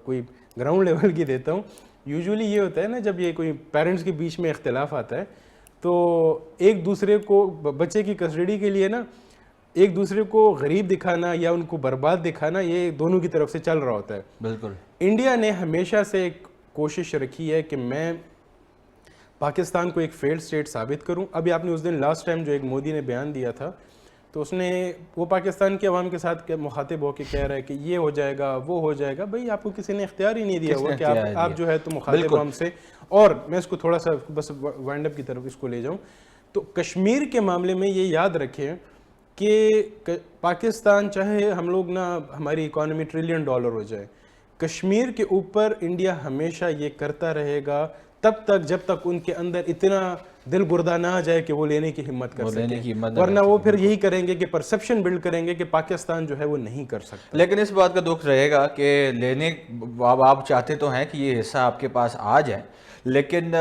کوئی گراؤنڈ لیول کی دیتا ہوں. یوزولی یہ ہوتا ہے نا جب یہ کوئی پیرنٹس کے بیچ میں اختلاف آتا ہے تو ایک دوسرے کو بچے کی کسٹڈی کے لیے نا ایک دوسرے کو غریب دکھانا یا ان کو برباد دکھانا یہ دونوں کی طرف سے چل رہا ہوتا ہے. بالکل. انڈیا نے ہمیشہ سے ایک کوشش رکھی ہے کہ میں پاکستان کو ایک فیلڈ اسٹیٹ ثابت کروں. ابھی آپ نے اس دن لاسٹ ٹائم جو ایک مودی نے بیان دیا تھا تو اس نے وہ پاکستان کے عوام کے ساتھ مخاطب ہو کے کہہ رہا ہے کہ یہ ہو جائے گا وہ ہو جائے گا. بھائی آپ کو کسی نے اختیار ہی نہیں دیا ہوا کہ آپ جو ہے تو مخاطب ہو ہم سے. اور میں اس کو تھوڑا سا بس وائنڈ اپ کی طرف اس کو لے جاؤں تو کشمیر کے معاملے میں یہ یاد رکھیں کہ پاکستان چاہے ہم لوگ نا ہماری اکانومی $1 ٹریلین ہو جائے, کشمیر کے اوپر انڈیا ہمیشہ یہ کرتا رہے گا تب تک جب تک ان کے اندر اتنا دل گردہ نہ آ جائے کہ وہ لینے کی ہمت کر سکیں. ورنہ وہ پھر یہی کریں گے کہ پرسپشن بلڈ کریں گے کہ پاکستان جو ہے وہ نہیں کر سکتا. لیکن اس بات کا دکھ رہے گا کہ لینے آپ چاہتے تو ہیں کہ یہ حصہ آپ کے پاس آ جائے, لیکن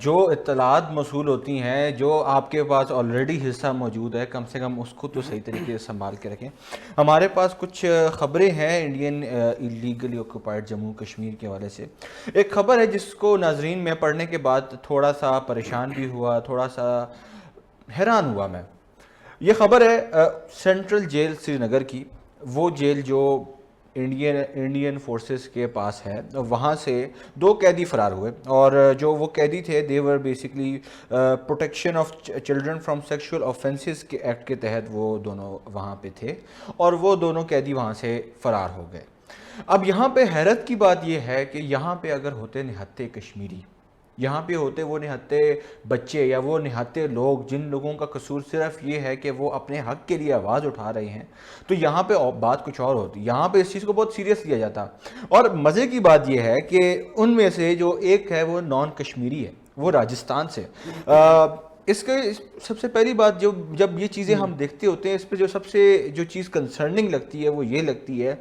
جو اطلاعات موصول ہوتی ہیں جو آپ کے پاس آلریڈی حصہ موجود ہے کم سے کم اس کو تو صحیح طریقے سے سنبھال کے رکھیں. ہمارے پاس کچھ خبریں ہیں انڈین ایلیگلی آکوپائڈ جموں کشمیر کے حوالے سے. ایک خبر ہے جس کو ناظرین میں پڑھنے کے بعد تھوڑا سا پریشان بھی ہوا, تھوڑا سا حیران ہوا میں. یہ خبر ہے سینٹرل جیل سری نگر کی, وہ جیل جو انڈین فورسز کے پاس ہے. وہاں سے 2 قیدی فرار ہوئے اور جو وہ قیدی تھے they were basically protection of children from sexual offences کے ایکٹ کے تحت وہ دونوں وہاں پہ تھے اور وہ دونوں قیدی وہاں سے فرار ہو گئے. اب یہاں پہ حیرت کی بات یہ ہے کہ یہاں پہ اگر ہوتے نہتے کشمیری, یہاں پہ ہوتے وہ نہتے بچے یا وہ نہتے لوگ جن لوگوں کا قصور صرف یہ ہے کہ وہ اپنے حق کے لیے آواز اٹھا رہے ہیں, تو یہاں پہ بات کچھ اور ہوتی. یہاں پہ اس چیز کو بہت سیریس لیا جاتا. اور مزے کی بات یہ ہے کہ ان میں سے جو ایک ہے وہ نان کشمیری ہے, وہ راجستھان سے. اس کے سب سے پہلی بات جب یہ چیزیں ہم دیکھتے ہوتے ہیں اس پہ جو سب سے جو چیز کنسرننگ لگتی ہے وہ یہ لگتی ہے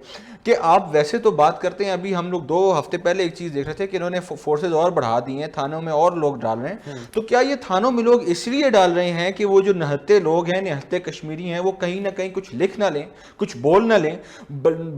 کہ آپ ویسے تو بات کرتے ہیں, ابھی ہم لوگ 2 ہفتے پہلے ایک چیز دیکھ رہے تھے کہ انہوں نے فورسز اور بڑھا دی ہیں, تھانوں میں اور لوگ ڈال رہے ہیں. تو کیا یہ تھانوں میں لوگ اس لیے ڈال رہے ہیں کہ وہ جو نہتے لوگ ہیں, نہتے کشمیری ہیں, وہ کہیں نہ کہیں کچھ لکھ نہ لیں, کچھ بول نہ لیں,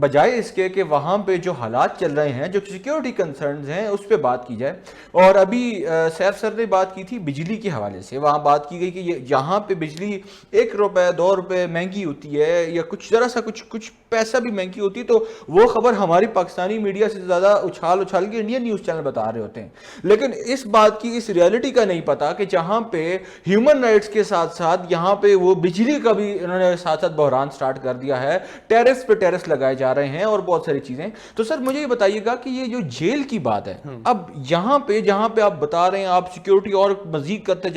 بجائے اس کے کہ وہاں پہ جو حالات چل رہے ہیں, جو سیکیورٹی کنسرنز ہیں, اس پہ بات کی جائے. اور ابھی سیف سر نے بات کی تھی بجلی کے حوالے سے, وہاں بات کی گئی کہ یہاں پہ بجلی $1 $2 مہنگی ہوتی ہے یا کچھ ذرا سا کچھ پیسہ بھی مہنگی ہوتی ہے. تو وہ خبر ہماری پاکستانی میڈیا سے زیادہ اچھال کے انڈین نیوز چینل بتا رہے ہوتے ہیں, لیکن اس بات کی, اس ریالٹی کا نہیں پتا کہ جہاں پہ ہیومن رائٹس کے ساتھ ساتھ یہاں پہ وہ بجلی کا بھی انہوں نے ساتھ ساتھ بحران سٹارٹ کر دیا ہے, ٹیرس پہ ٹیرس لگائے جا رہے ہیں اور بہت ساری چیزیں. تو سر مجھے یہ بتائیے گا کہ یہ جو جیل کی بات ہے, اب یہاں پہ جہاں پہ آپ بتا رہے ہیں آپ سیکیورٹی اور مزید کرتے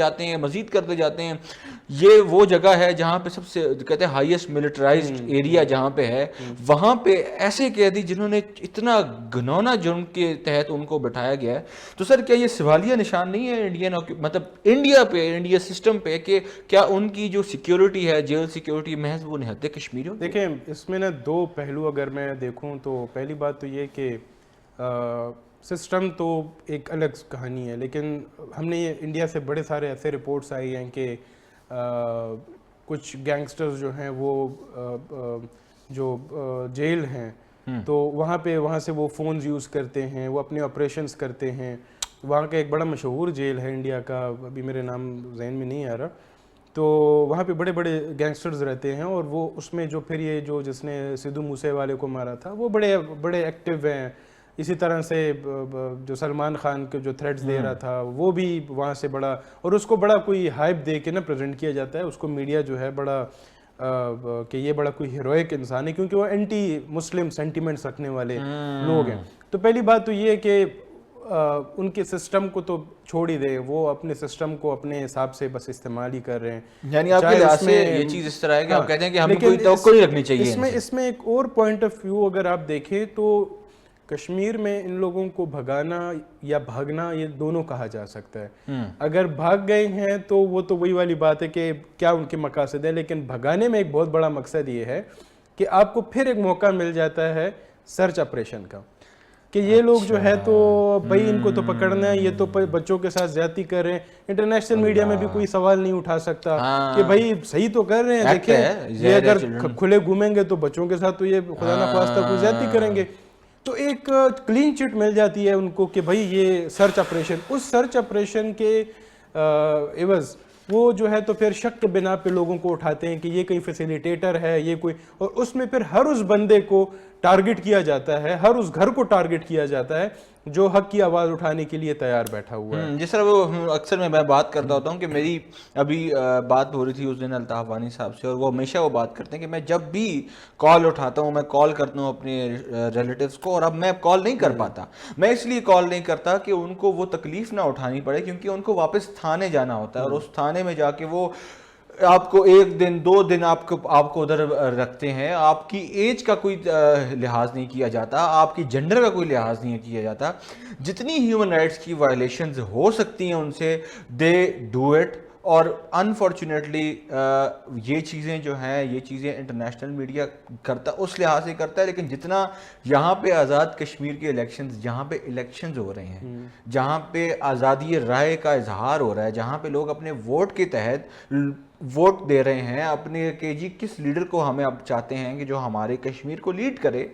جاتے ہیں, یہ وہ جگہ ہے جہاں پہ سب سے کہتے ہیں ہائیسٹ ملٹرائزڈ ایریا جہاں پہ ہے, وہاں پہ ایسے قیدی جنہوں نے اتنا گھنونا جرم کے تحت ان کو بٹھایا گیا ہے. تو سر کیا یہ سوالیہ نشان نہیں ہے انڈین مطلب انڈیا سسٹم پہ کہ کیا ان کی جو سیکیورٹی ہے, جیل سیکیورٹی, محض وہ نہتے کشمیری ہو؟ دیکھیں اس میں نا 2 پہلو اگر میں دیکھوں تو پہلی بات تو یہ کہ سسٹم تو ایک الگ کہانی ہے, لیکن ہم نے یہ انڈیا سے بڑے سارے ایسے رپورٹس آئی ہیں کہ کچھ گینگسٹرز جو ہیں وہ جو جیل ہیں تو وہاں سے وہ فونز یوز کرتے ہیں, وہ اپنے آپریشنز کرتے ہیں. وہاں کا ایک بڑا مشہور جیل ہے انڈیا کا, ابھی میرے نام ذہن میں نہیں آ رہا, تو وہاں پہ بڑے بڑے گینگسٹرز رہتے ہیں اور وہ اس میں جو پھر یہ جو جس نے سدھو موسے والے کو مارا تھا وہ بڑے بڑے ایکٹیو ہیں. اسی طرح سے جو سلمان خان کے جو تھریٹس دے رہا تھا وہ بھی وہاں سے بڑا, اور اس کو بڑا کوئی ہائپ دے کے نا پریزنٹ کیا جاتا ہے, اس کو میڈیا جو ہے بڑا کہ یہ بڑا کوئی ہیروئک انسان ہے کیونکہ وہ اینٹی مسلم سینٹیمنٹس رکھنے والے لوگ ہیں. تو پہلی بات تو یہ ہے کہ ان کے سسٹم کو تو چھوڑ ہی دے, وہ اپنے سسٹم کو اپنے حساب سے بس استعمال ہی کر رہے ہیں. یعنی آپ کے لحاظ سے یہ چیز اس طرح ہے کہ آپ کہتے ہیں کہ ہمیں کوئی توقع نہیں رکھنی چاہیے. اس میں ایک اور پوائنٹ آف ویو اگر آپ دیکھیں تو کشمیر میں ان لوگوں کو بھگانا یا بھاگنا یہ دونوں کہا جا سکتا ہے. اگر بھاگ گئے ہیں تو وہ تو وہی والی بات ہے کہ کیا ان کے مقاصد ہیں, لیکن بھگانے میں ایک بہت بڑا مقصد یہ ہے کہ آپ کو پھر ایک موقع مل جاتا ہے سرچ آپریشن کا, کہ یہ لوگ جو ہے تو بھائی ان کو تو پکڑنا ہے, یہ تو بچوں کے ساتھ زیادتی کر رہے ہیں. انٹرنیشنل میڈیا میں بھی کوئی سوال نہیں اٹھا سکتا کہ بھائی صحیح تو کر رہے ہیں, دیکھیں یہ اگر کھلے گھومیں گے تو بچوں کے ساتھ تو یہ خدا نخواستہ کوئی زیادتی کریں گے. تو ایک کلین چٹ مل جاتی ہے ان کو کہ بھائی یہ سرچ آپریشن, اس سرچ آپریشن کے عوض وہ جو ہے تو پھر شک کے بنا پہ لوگوں کو اٹھاتے ہیں کہ یہ کہیں فیسیلیٹیٹر ہے یہ کوئی, اور اس میں پھر ہر اس بندے کو ٹارگٹ کیا جاتا ہے, ہر اس گھر کو ٹارگٹ کیا جاتا ہے جو حق کی آواز اٹھانے کے لیے تیار بیٹھا ہوا ہے. جس طرح وہ اکثر میں بات کرتا ہوتا ہوں کہ میری ابھی بات ہو رہی تھی اس دن الطاف وانی صاحب سے, اور وہ ہمیشہ وہ بات کرتے ہیں کہ میں جب بھی کال اٹھاتا ہوں, میں کال کرتا ہوں اپنے ریلیٹیوز کو, اور اب میں کال نہیں کر پاتا. میں اس لیے کال نہیں کرتا کہ ان کو وہ تکلیف نہ اٹھانی پڑے, کیونکہ ان کو واپس تھانے جانا ہوتا ہے, اور اس تھانے میں جا کے وہ آپ کو 1 دن 2 دن آپ کو ادھر رکھتے ہیں. آپ کی ایج کا کوئی لحاظ نہیں کیا جاتا, آپ کی جنڈر کا کوئی لحاظ نہیں کیا جاتا. جتنی ہیومن رائٹس کی وائلیشنز ہو سکتی ہیں ان سے دے ڈو اٹ. اور انفارچونیٹلی یہ چیزیں جو ہیں, یہ چیزیں انٹرنیشنل میڈیا کرتا اس لحاظ سے کرتا ہے, لیکن جتنا یہاں پہ آزاد کشمیر کے الیکشنز, جہاں پہ الیکشنز ہو رہے ہیں, جہاں پہ آزادی رائے کا اظہار ہو رہا ہے, جہاں پہ لوگ اپنے ووٹ کے تحت ووٹ دے رہے ہیں اپنے کہ جی کس لیڈر کو ہمیں اب چاہتے ہیں کہ جو ہمارے کشمیر کو لیڈ کرے,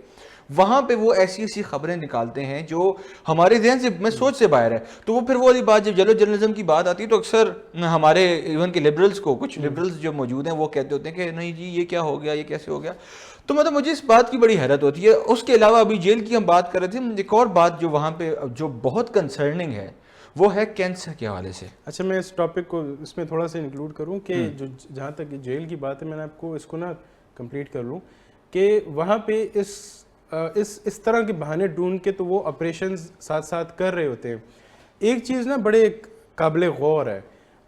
وہاں پہ وہ ایسی ایسی خبریں نکالتے ہیں جو ہمارے ذہن سے, میں سوچ سے باہر ہے. تو وہ پھر وہ والی بات, جب یلو جرنلزم کی بات آتی ہے تو اکثر ہمارے ایون کہ لبرلز کو, کچھ لبرلز جو موجود ہیں وہ کہتے ہوتے ہیں کہ نہیں جی یہ کیا ہو گیا, یہ کیسے ہو گیا. تو مطلب مجھے اس بات کی بڑی حیرت ہوتی ہے. اس کے علاوہ ابھی جیل کی ہم بات کر رہے تھے, ایک اور بات جو وہاں پہ جو بہت کنسرننگ ہے وہ ہے کینسر کے حوالے سے. اچھا میں اس ٹاپک کو اس میں تھوڑا سا انکلوڈ کروں کہ جو جہاں تک جیل کی بات ہے, میں نے آپ کو اس کو نا کمپلیٹ کر لوں کہ وہاں پہ اس طرح کے بہانے ڈھونڈ کے تو وہ آپریشنز ساتھ ساتھ کر رہے ہوتے ہیں. ایک چیز نا بڑے قابل غور ہے,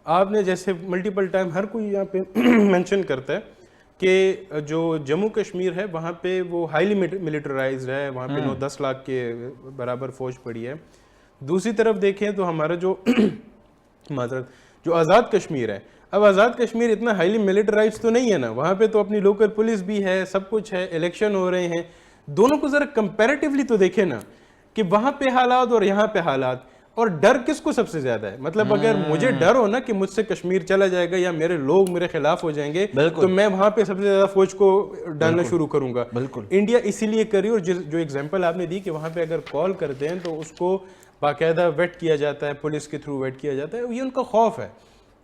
آپ نے جیسے ملٹیپل ٹائم ہر کوئی یہاں پہ مینشن کرتا ہے کہ جو جموں کشمیر ہے وہاں پہ وہ ہائیلی ملٹرائزڈ ہے, وہاں پہ 9-10 لاکھ کے برابر فوج پڑی ہے. دوسری طرف دیکھیں تو ہمارا جو آزاد کشمیر ہے, اب آزاد کشمیر اتنا ہائیلی ملٹرائزڈ تو نہیں ہے نا, وہاں پہ تو اپنی لوکل پولیس بھی ہے, سب کچھ ہے, الیکشن ہو رہے ہیں. دونوں کو ذرا کمپیریٹیولی تو دیکھیں نا کہ وہاں پہ حالات اور یہاں پہ حالات, اور ڈر کس کو سب سے زیادہ ہے. مطلب اگر مجھے ڈر ہو نا کہ مجھ سے کشمیر چلا جائے گا یا میرے لوگ میرے خلاف ہو جائیں گے, تو میں وہاں پہ سب سے زیادہ فوج کو ڈالنا شروع کروں گا. انڈیا اسی لیے کری, اور جو ایگزامپل آپ نے دی کہ وہاں پہ اگر کال کرتے ہیں تو اس کو باقاعدہ ویٹ کیا جاتا ہے, پولیس کے تھرو ویٹ کیا جاتا ہے. یہ ان کا خوف ہے,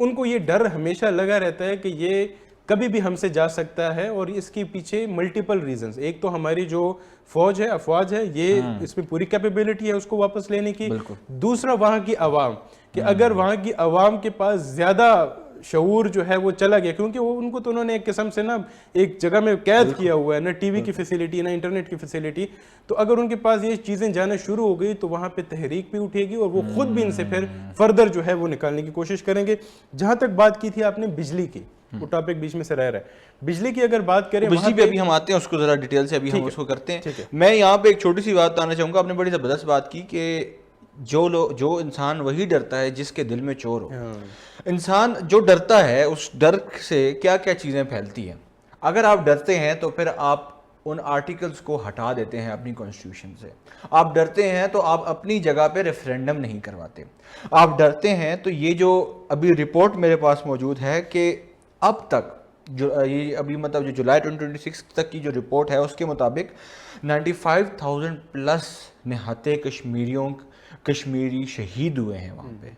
ان کو یہ ڈر ہمیشہ لگا رہتا ہے کہ یہ کبھی بھی ہم سے جا سکتا ہے, اور اس کے پیچھے ملٹیپل ریزنز. ایک تو ہماری جو فوج ہے, افواج ہے, یہ اس میں پوری کیپیبلٹی ہے اس کو واپس لینے کی. دوسرا وہاں کی عوام, کہ اگر وہاں کی عوام کے پاس زیادہ شعور جو ہے وہ چلا گیا, کیونکہ وہ ان کو تو انہوں نے ایک قسم سے نا ایک جگہ میں قید کیا ہوا ہے, نہ ٹی وی کی فیسیلیٹی نہ انٹرنیٹ کی فیسیلیٹی. تو اگر ان کے پاس یہ چیزیں جانا شروع ہو گئی تو وہاں پہ تحریک بھی اٹھے گی, اور وہ خود بھی ان سے پھر فردر جو ہے وہ نکالنے کی کوشش کریں گے. جہاں تک بات کی تھی آپ نے بجلی کی, وہ ٹاپک بیچ میں سے رہ رہا ہے. بجلی کی اگر بات کریں, بجلی پہ ابھی ہم آتے ہیں, اس کو ذرا ڈیٹیل سے ابھی ہم اس کو کرتے ہیں. میں یہاں پہ ایک چھوٹی سی بات بتانا چاہوں گا. آپ نے بڑی زبردست بات کی کہ جو انسان وہی ڈرتا ہے جس کے دل میں چور ہو. انسان جو ڈرتا ہے اس ڈر سے کیا کیا چیزیں پھیلتی ہیں. اگر آپ ڈرتے ہیں تو پھر آپ ان آرٹیکلز کو ہٹا دیتے ہیں اپنی کانسٹیٹیوشن سے. آپ ڈرتے ہیں تو آپ اپنی جگہ پہ ریفرینڈم نہیں کرواتے. آپ ڈرتے ہیں تو یہ جو ابھی رپورٹ میرے پاس موجود ہے کہ اب تک جو یہ ابھی مطلب جو جولائی 2026 تک کی جو رپورٹ ہے اس کے مطابق 95,000 پلس نہتے کشمیری شہید ہوئے ہیں وہاں پہ.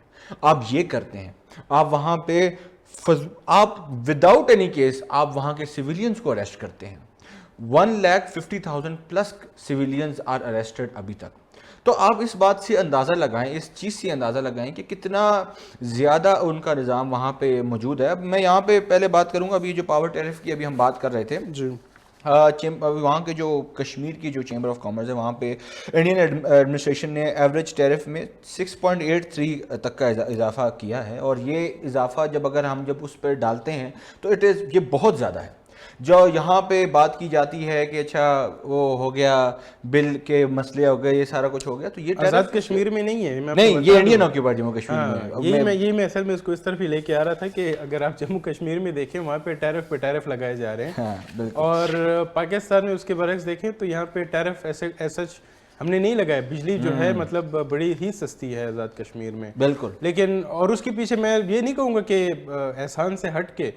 آپ یہ کرتے ہیں, آپ وہاں پہ آپ وداؤٹ اینی کیس آپ وہاں کے سویلینز کو اریسٹ کرتے ہیں. 1,50,000 پلس سویلینز آر اریسٹڈ ابھی تک. تو آپ اس بات سے اندازہ لگائیں, اس چیز سے اندازہ لگائیں کہ کتنا زیادہ ان کا نظام وہاں پہ موجود ہے. اب میں یہاں پہ پہلے بات کروں گا, ابھی جو پاور ٹیرف کی ابھی ہم بات کر رہے تھے, جی وہاں کے جو کشمیر کی جو چیمبر آف کامرس ہے, وہاں پہ انڈین ایڈمنسٹریشن نے ایوریج ٹیرف میں 6.83 تک کا اضافہ کیا ہے, اور یہ اضافہ اگر ہم اس پہ ڈالتے ہیں تو یہ بہت زیادہ ہے. جو یہاں پہ بات کی جاتی ہے کہ اچھا وہ ہو گیا, بل کے مسئلے ہو گئے, یہ سارا کچھ ہو گیا, تو یہ آزاد کشمیر میں نہیں ہے, نہیں, یہ انڈین آکیوپائڈ جموں کشمیر میں ہے. یہی میں اصل میں اس کو اس طرف ہی لے کے آ رہا تھا کہ اگر آپ جموں کشمیر میں دیکھیں وہاں پہ ٹیرف لگائے جا رہے ہیں, اور پاکستان میں اس کے برعکس دیکھیں تو یہاں پہ ٹیرف ایسا ہم نے نہیں لگایا. بجلی جو ہے مطلب بڑی ہی سستی ہے آزاد کشمیر میں, بالکل. لیکن اور اس کے پیچھے میں یہ نہیں کہوں گا کہ احسان سے ہٹ کے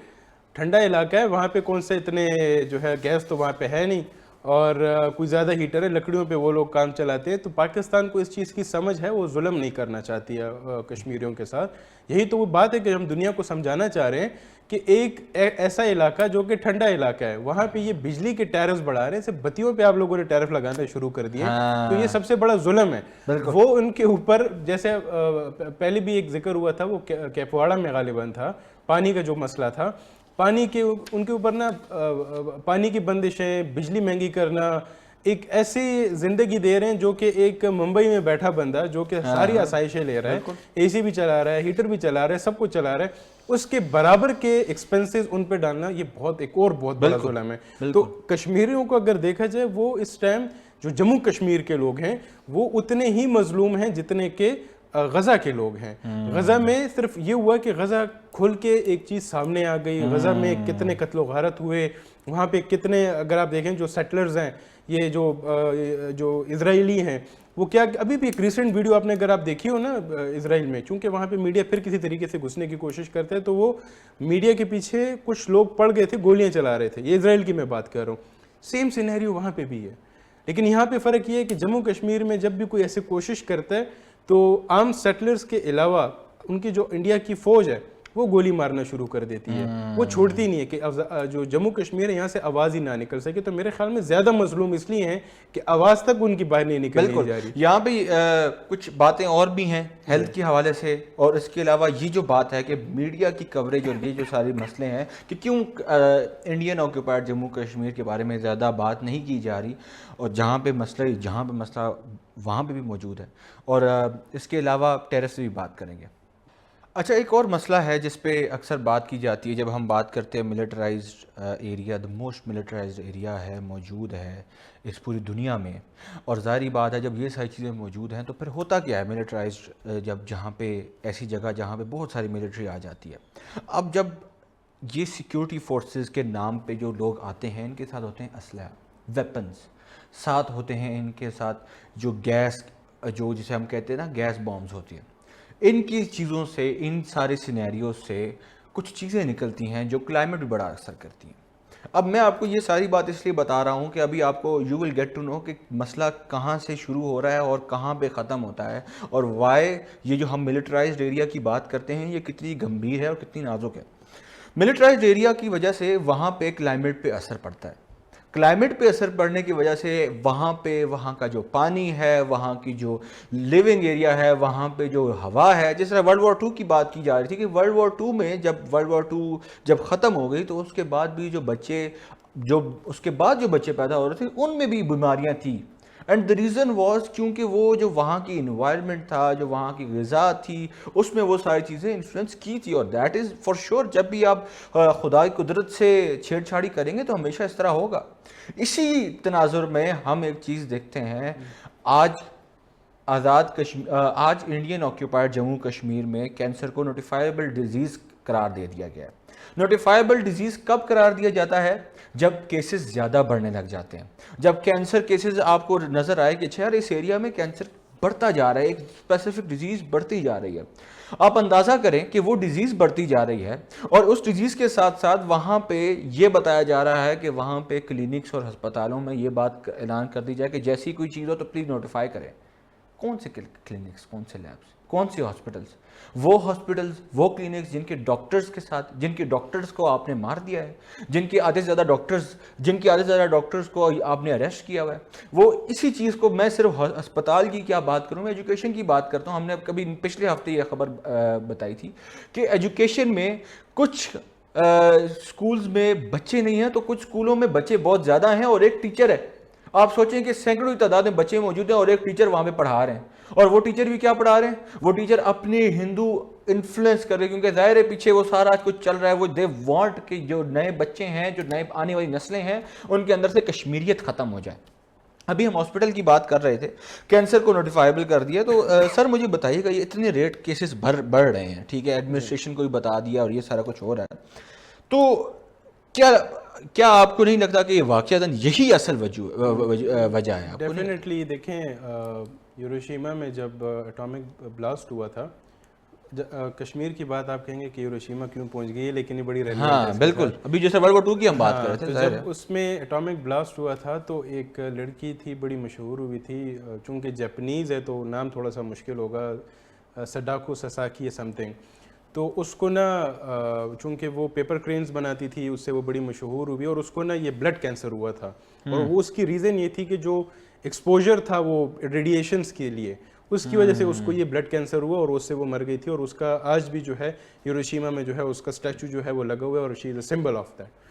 ٹھنڈا علاقہ ہے, وہاں پہ کون سے اتنے جو ہے گیس تو وہاں پہ ہے نہیں, اور کوئی زیادہ ہیٹر ہے, لکڑیوں پہ وہ لوگ کام چلاتے ہیں. تو پاکستان کو اس چیز کی سمجھ ہے, وہ ظلم نہیں کرنا چاہتی ہے کشمیریوں کے ساتھ. یہی تو وہ بات ہے کہ ہم دنیا کو سمجھانا چاہ رہے ہیں کہ ایک ایسا علاقہ جو کہ ٹھنڈا علاقہ ہے, وہاں پہ یہ بجلی کے ٹیرفز بڑھا رہے ہیں, صرف بتیوں پہ آپ لوگوں نے ٹیرف لگانا شروع کر دیے, تو یہ سب سے بڑا ظلم ہے. وہ ان کے اوپر جیسے پہلے بھی ایک ذکر ہوا تھا, وہ کیپواڑہ میں غالباً تھا, پانی کا جو مسئلہ تھا, پانی کے ان کے اوپر نا پانی کی بندشیں, بجلی مہنگی کرنا, ایک ایسی زندگی دے رہے ہیں جو کہ ایک ممبئی میں بیٹھا بندہ جو کہ ساری آسائشیں لے رہا ہے, اے سی بھی چلا رہا ہے, ہیٹر بھی چلا رہا ہے, سب کچھ چلا رہا ہے, اس کے برابر کے ایکسپنسز ان پہ ڈالنا یہ بہت بڑا ظلم ہے. تو کشمیریوں کو اگر دیکھا جائے, وہ اس ٹائم جو جموں کشمیر کے لوگ ہیں وہ اتنے ہی مظلوم ہیں جتنے کہ غزہ کے لوگ ہیں. غزہ میں صرف یہ ہوا کہ غزہ کھل کے ایک چیز سامنے آ گئی, غزہ میں کتنے قتل و غارت ہوئے, وہاں پہ کتنے, اگر آپ دیکھیں جو سیٹلرز ہیں, یہ جو اسرائیلی ہیں, وہ کیا ابھی بھی ایک ریسنٹ ویڈیو آپ نے اگر آپ دیکھی ہو نا اسرائیل میں, چونکہ وہاں پہ میڈیا پھر کسی طریقے سے گھسنے کی کوشش کرتا ہے, تو وہ میڈیا کے پیچھے کچھ لوگ پڑ گئے تھے, گولیاں چلا رہے تھے. یہ اسرائیل کی میں بات کر رہا ہوں, سیم سینیریو وہاں پہ بھی ہے. لیکن یہاں پہ فرق یہ ہے کہ جموں کشمیر میں جب بھی کوئی ایسی کوشش کرتا ہے تو عام سیٹلرز کے علاوہ ان کی جو انڈیا کی فوج ہے وہ گولی مارنا شروع کر دیتی ہے, وہ چھوڑتی نہیں ہے کہ جو جموں کشمیر ہے یہاں سے آواز ہی نہ نکل سکے. تو میرے خیال میں زیادہ مظلوم اس لیے ہیں کہ آواز تک ان کی باہر نہیں نکلنی جا رہی. یہاں پہ کچھ باتیں اور بھی ہیں ہیلتھ کے حوالے سے, اور اس کے علاوہ یہ جو بات ہے کہ میڈیا کی کوریج اور یہ جو سارے مسئلے ہیں کہ کیوں انڈین آکیوپائڈ جموں کشمیر کے بارے میں زیادہ بات نہیں کی جا رہی, اور جہاں پہ مسئلہ وہاں پہ بھی موجود ہے, اور اس کے علاوہ ٹیرس سے بھی بات کریں گے. اچھا, ایک اور مسئلہ ہے جس پہ اکثر بات کی جاتی ہے جب ہم بات کرتے ہیں ملٹرائزڈ ایریا, دا موسٹ ملٹرائزڈ ایریا ہے, موجود ہے اس پوری دنیا میں, اور ظاہری بات ہے جب یہ ساری چیزیں موجود ہیں تو پھر ہوتا کیا ہے ملٹرائزڈ, جہاں پہ ایسی جگہ جہاں پہ بہت ساری ملٹری آ جاتی ہے. اب جب یہ سیکیورٹی فورسز کے نام پہ جو لوگ آتے ہیں, ان کے ساتھ ہوتے ہیں اسلحہ, ویپنز, ساتھ ہوتے ہیں ان کے ساتھ جو گیس, جو جسے ہم کہتے ہیں نا گیس بامز ہوتی ہیں. ان کی چیزوں سے, ان سارے سینیریو سے کچھ چیزیں نکلتی ہیں جو کلائمیٹ بھی بڑا اثر کرتی ہیں. اب میں آپ کو یہ ساری بات اس لیے بتا رہا ہوں کہ ابھی آپ کو you will get to know کہ مسئلہ کہاں سے شروع ہو رہا ہے اور کہاں پہ ختم ہوتا ہے, اور وائی یہ جو ہم ملٹرائزڈ ایریا کی بات کرتے ہیں یہ کتنی گمبھیر ہے اور کتنی نازک ہے. ملٹرائزڈ ایریا کی وجہ سے وہاں پہ کلائمیٹ پہ اثر پڑتا ہے. کلائمیٹ پہ اثر پڑنے کی وجہ سے وہاں کا جو پانی ہے, وہاں کی جو لیونگ ایریا ہے, وہاں پہ جو ہوا ہے, جس طرح ورلڈ وار 2 کی بات کی جا رہی تھی کہ ورلڈ وار 2 میں جب ختم ہو گئی تو اس کے بعد بھی جو بچے پیدا ہو رہے تھے ان میں بھی بیماریاں تھیں. اینڈ دا ریزن واز کیونکہ وہ جو وہاں کی انوائرمنٹ تھا, جو وہاں کی غذا تھی, اس میں وہ ساری چیزیں انفلوئنس کی تھی. اور دیٹ از فار شیور, جب بھی آپ خدا کی قدرت سے چھیڑ چھاڑی کریں گے تو ہمیشہ اس طرح ہوگا. اسی تناظر میں ہم ایک چیز دیکھتے ہیں, آج انڈین آکیوپائڈ جموں کشمیر میں کینسر کو نوٹیفائبل ڈیزیز قرار دے دیا گیا ہے. نوٹیفائبل ڈیزیز کب قرار دیا جاتا ہے؟ جب کیسز زیادہ بڑھنے لگ جاتے ہیں, جب کینسر کیسز آپ کو نظر آئے کہ یار اس ایریا میں کینسر بڑھتا جا رہا ہے, ایک اسپیسیفک ڈیزیز بڑھتی جا رہی ہے. آپ اندازہ کریں کہ وہ ڈیزیز بڑھتی جا رہی ہے, اور اس ڈیزیز کے ساتھ ساتھ وہاں پہ یہ بتایا جا رہا ہے کہ وہاں پہ کلینکس اور ہسپتالوں میں یہ بات اعلان کر دی جائے کہ جیسی کوئی چیز ہو تو پلیز نوٹیفائی کریں. کون سے کلینکس, کون سے لیبس, کون سی ہاسپٹلس؟ وہ ہاسپٹلز، وہ کلینکس جن کے ڈاکٹرز کے ساتھ، جن کے ڈاکٹرز کو آپ نے مار دیا ہے، جن کے آدھے سے زیادہ ڈاکٹرز کو آپ نے اریسٹ کیا ہوا ہے. وہ اسی چیز کو، میں صرف اسپتال کی کیا بات کروں، میں ایجوکیشن کی بات کرتا ہوں. ہم نے کبھی پچھلے ہفتے یہ خبر بتائی تھی کہ ایجوکیشن میں کچھ سکولز میں بچے نہیں ہیں تو کچھ سکولوں میں بچے بہت زیادہ ہیں اور ایک ٹیچر ہے. آپ سوچیں کہ سینکڑوں تعداد میں بچے موجود ہیں اور ایک ٹیچر وہاں پہ پڑھا رہے ہیں. اور وہ ٹیچر بھی کیا پڑھا رہے ہیں؟ وہ ٹیچر اپنے ہندو انفلوئنس کر رہے ہیں، کیونکہ ظاہر ہے پیچھے وہ سارا کچھ چل رہا ہے. وہ دے وانٹ کہ جو نئے بچے ہیں، جو نئے آنے والی نسلیں ہیں، ان کے اندر سے کشمیریت ختم ہو جائے. ابھی ہم ہاسپٹل کی بات کر رہے تھے، کینسر کو نوٹیفائبل کر دیا. تو سر مجھے بتائیے گا، یہ اتنے ریٹ کیسز بڑھ رہے ہیں، ٹھیک ہے، ایڈمنسٹریشن کو بھی بتا دیا اور یہ سارا کچھ ہو رہا ہے، تو کیا آپ کو نہیں لگتا کہ یہ واقعہ یہی اصل وجہ ہے؟ ڈیفینیٹلی دیکھیں، ہیروشیما میں جب اٹامک بلاسٹ ہوا تھا، کشمیر کی بات آپ کہیں گے کہ ہیروشیما کیوں پہنچ گئی ہے، لیکن یہ بڑی ریلیونٹ ہے. ہاں بالکل، ابھی جیسے ورلڈ وار 2 کی ہم بات کر رہے تھے، جب اس میں اٹامک بلاسٹ ہوا تھا تو ایک لڑکی تھی، بڑی مشہور ہوئی تھی، چونکہ جیپنیز ہے تو نام تھوڑا سا مشکل ہوگا، سڈاکو ساساکی یا سم تھنگ. تو اس کو نا، چونکہ وہ پیپر کرینز بناتی تھی، اس سے وہ بڑی مشہور ہوئی، اور اس کو نا یہ بلڈ کینسر ہوا تھا. اور وہ اس کی ریزن یہ تھی کہ جو ایکسپوجر تھا وہ ریڈیشنز کے لیے، اس کی وجہ سے اس کو یہ بلڈ کینسر ہوا اور اس سے وہ مر گئی تھی. اور اس کا آج بھی جو ہے ہیروشیما میں جو ہے اس کا اسٹیچو جو ہے وہ لگا ہوا ہے، اور شی از اے سمبل آف دیٹ.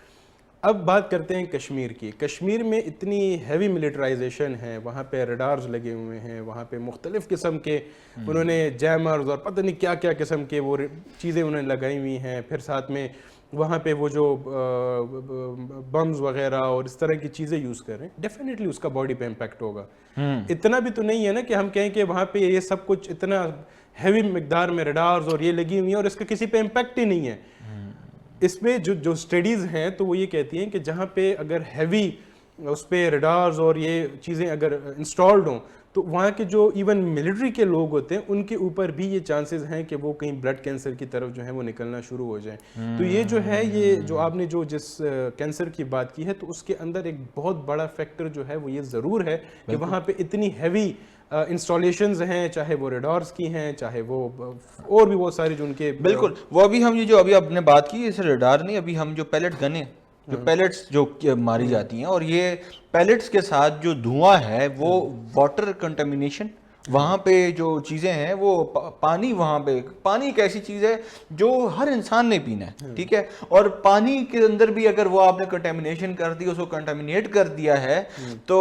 اب بات کرتے ہیں کشمیر کی. کشمیر میں اتنی ہیوی ملٹرائزیشن ہے، وہاں پہ ریڈارز لگے ہوئے ہیں، وہاں پہ مختلف قسم کے انہوں نے جیمرز اور پتہ نہیں کیا کیا قسم کے وہ چیزیں انہوں نے لگائی ہوئی ہیں. پھر ساتھ میں وہاں پہ وہ جو بمز وغیرہ اور اس طرح کی چیزیں یوز کر رہے ہیں، ڈیفینیٹلی اس کا باڈی پہ امپیکٹ ہوگا. اتنا بھی تو نہیں ہے نا کہ ہم کہیں کہ وہاں پہ یہ سب کچھ اتنا ہیوی مقدار میں ریڈارز اور یہ لگی ہوئی ہیں اور اس کا کسی پہ امپیکٹ ہی نہیں ہے. اس میں جو اسٹڈیز ہیں تو وہ یہ کہتی ہیں کہ جہاں پہ اگر ہیوی اس پہ ریڈارز اور یہ چیزیں اگر انسٹالڈ ہوں تو وہاں کے جو ایون ملٹری کے لوگ ہوتے ہیں ان کے اوپر بھی یہ چانسز ہیں کہ وہ کہیں بلڈ کینسر کی طرف جو ہے وہ نکلنا شروع ہو جائیں. تو یہ جو ہے، یہ جو آپ نے جس کینسر کی بات کی ہے، تو اس کے اندر ایک بہت بڑا فیکٹر جو ہے وہ یہ ضرور ہے کہ وہاں پہ اتنی ہیوی انسٹالیشنز ہیں، چاہے وہ ریڈارز کی ہیں، چاہے وہ اور بھی بہت ساری جو ان کے. بالکل، وہ ابھی ہم یہ جو ابھی آپ نے بات کی، اس ریڈار نہیں، ابھی ہم جو پیلٹ گنیں، جو پیلٹس جو ماری جاتی ہیں، اور یہ پیلٹس کے ساتھ جو دھواں ہے وہ واٹر کنٹامینیشن، وہاں پہ جو چیزیں ہیں وہ پانی، وہاں پہ پانی ایک ایسی چیز ہے جو ہر انسان نے پینا ہے، ٹھیک ہے، اور پانی کے اندر بھی اگر وہ آپ نے کنٹامینیشن کر دی، اس کو کنٹامینیٹ کر دیا ہے تو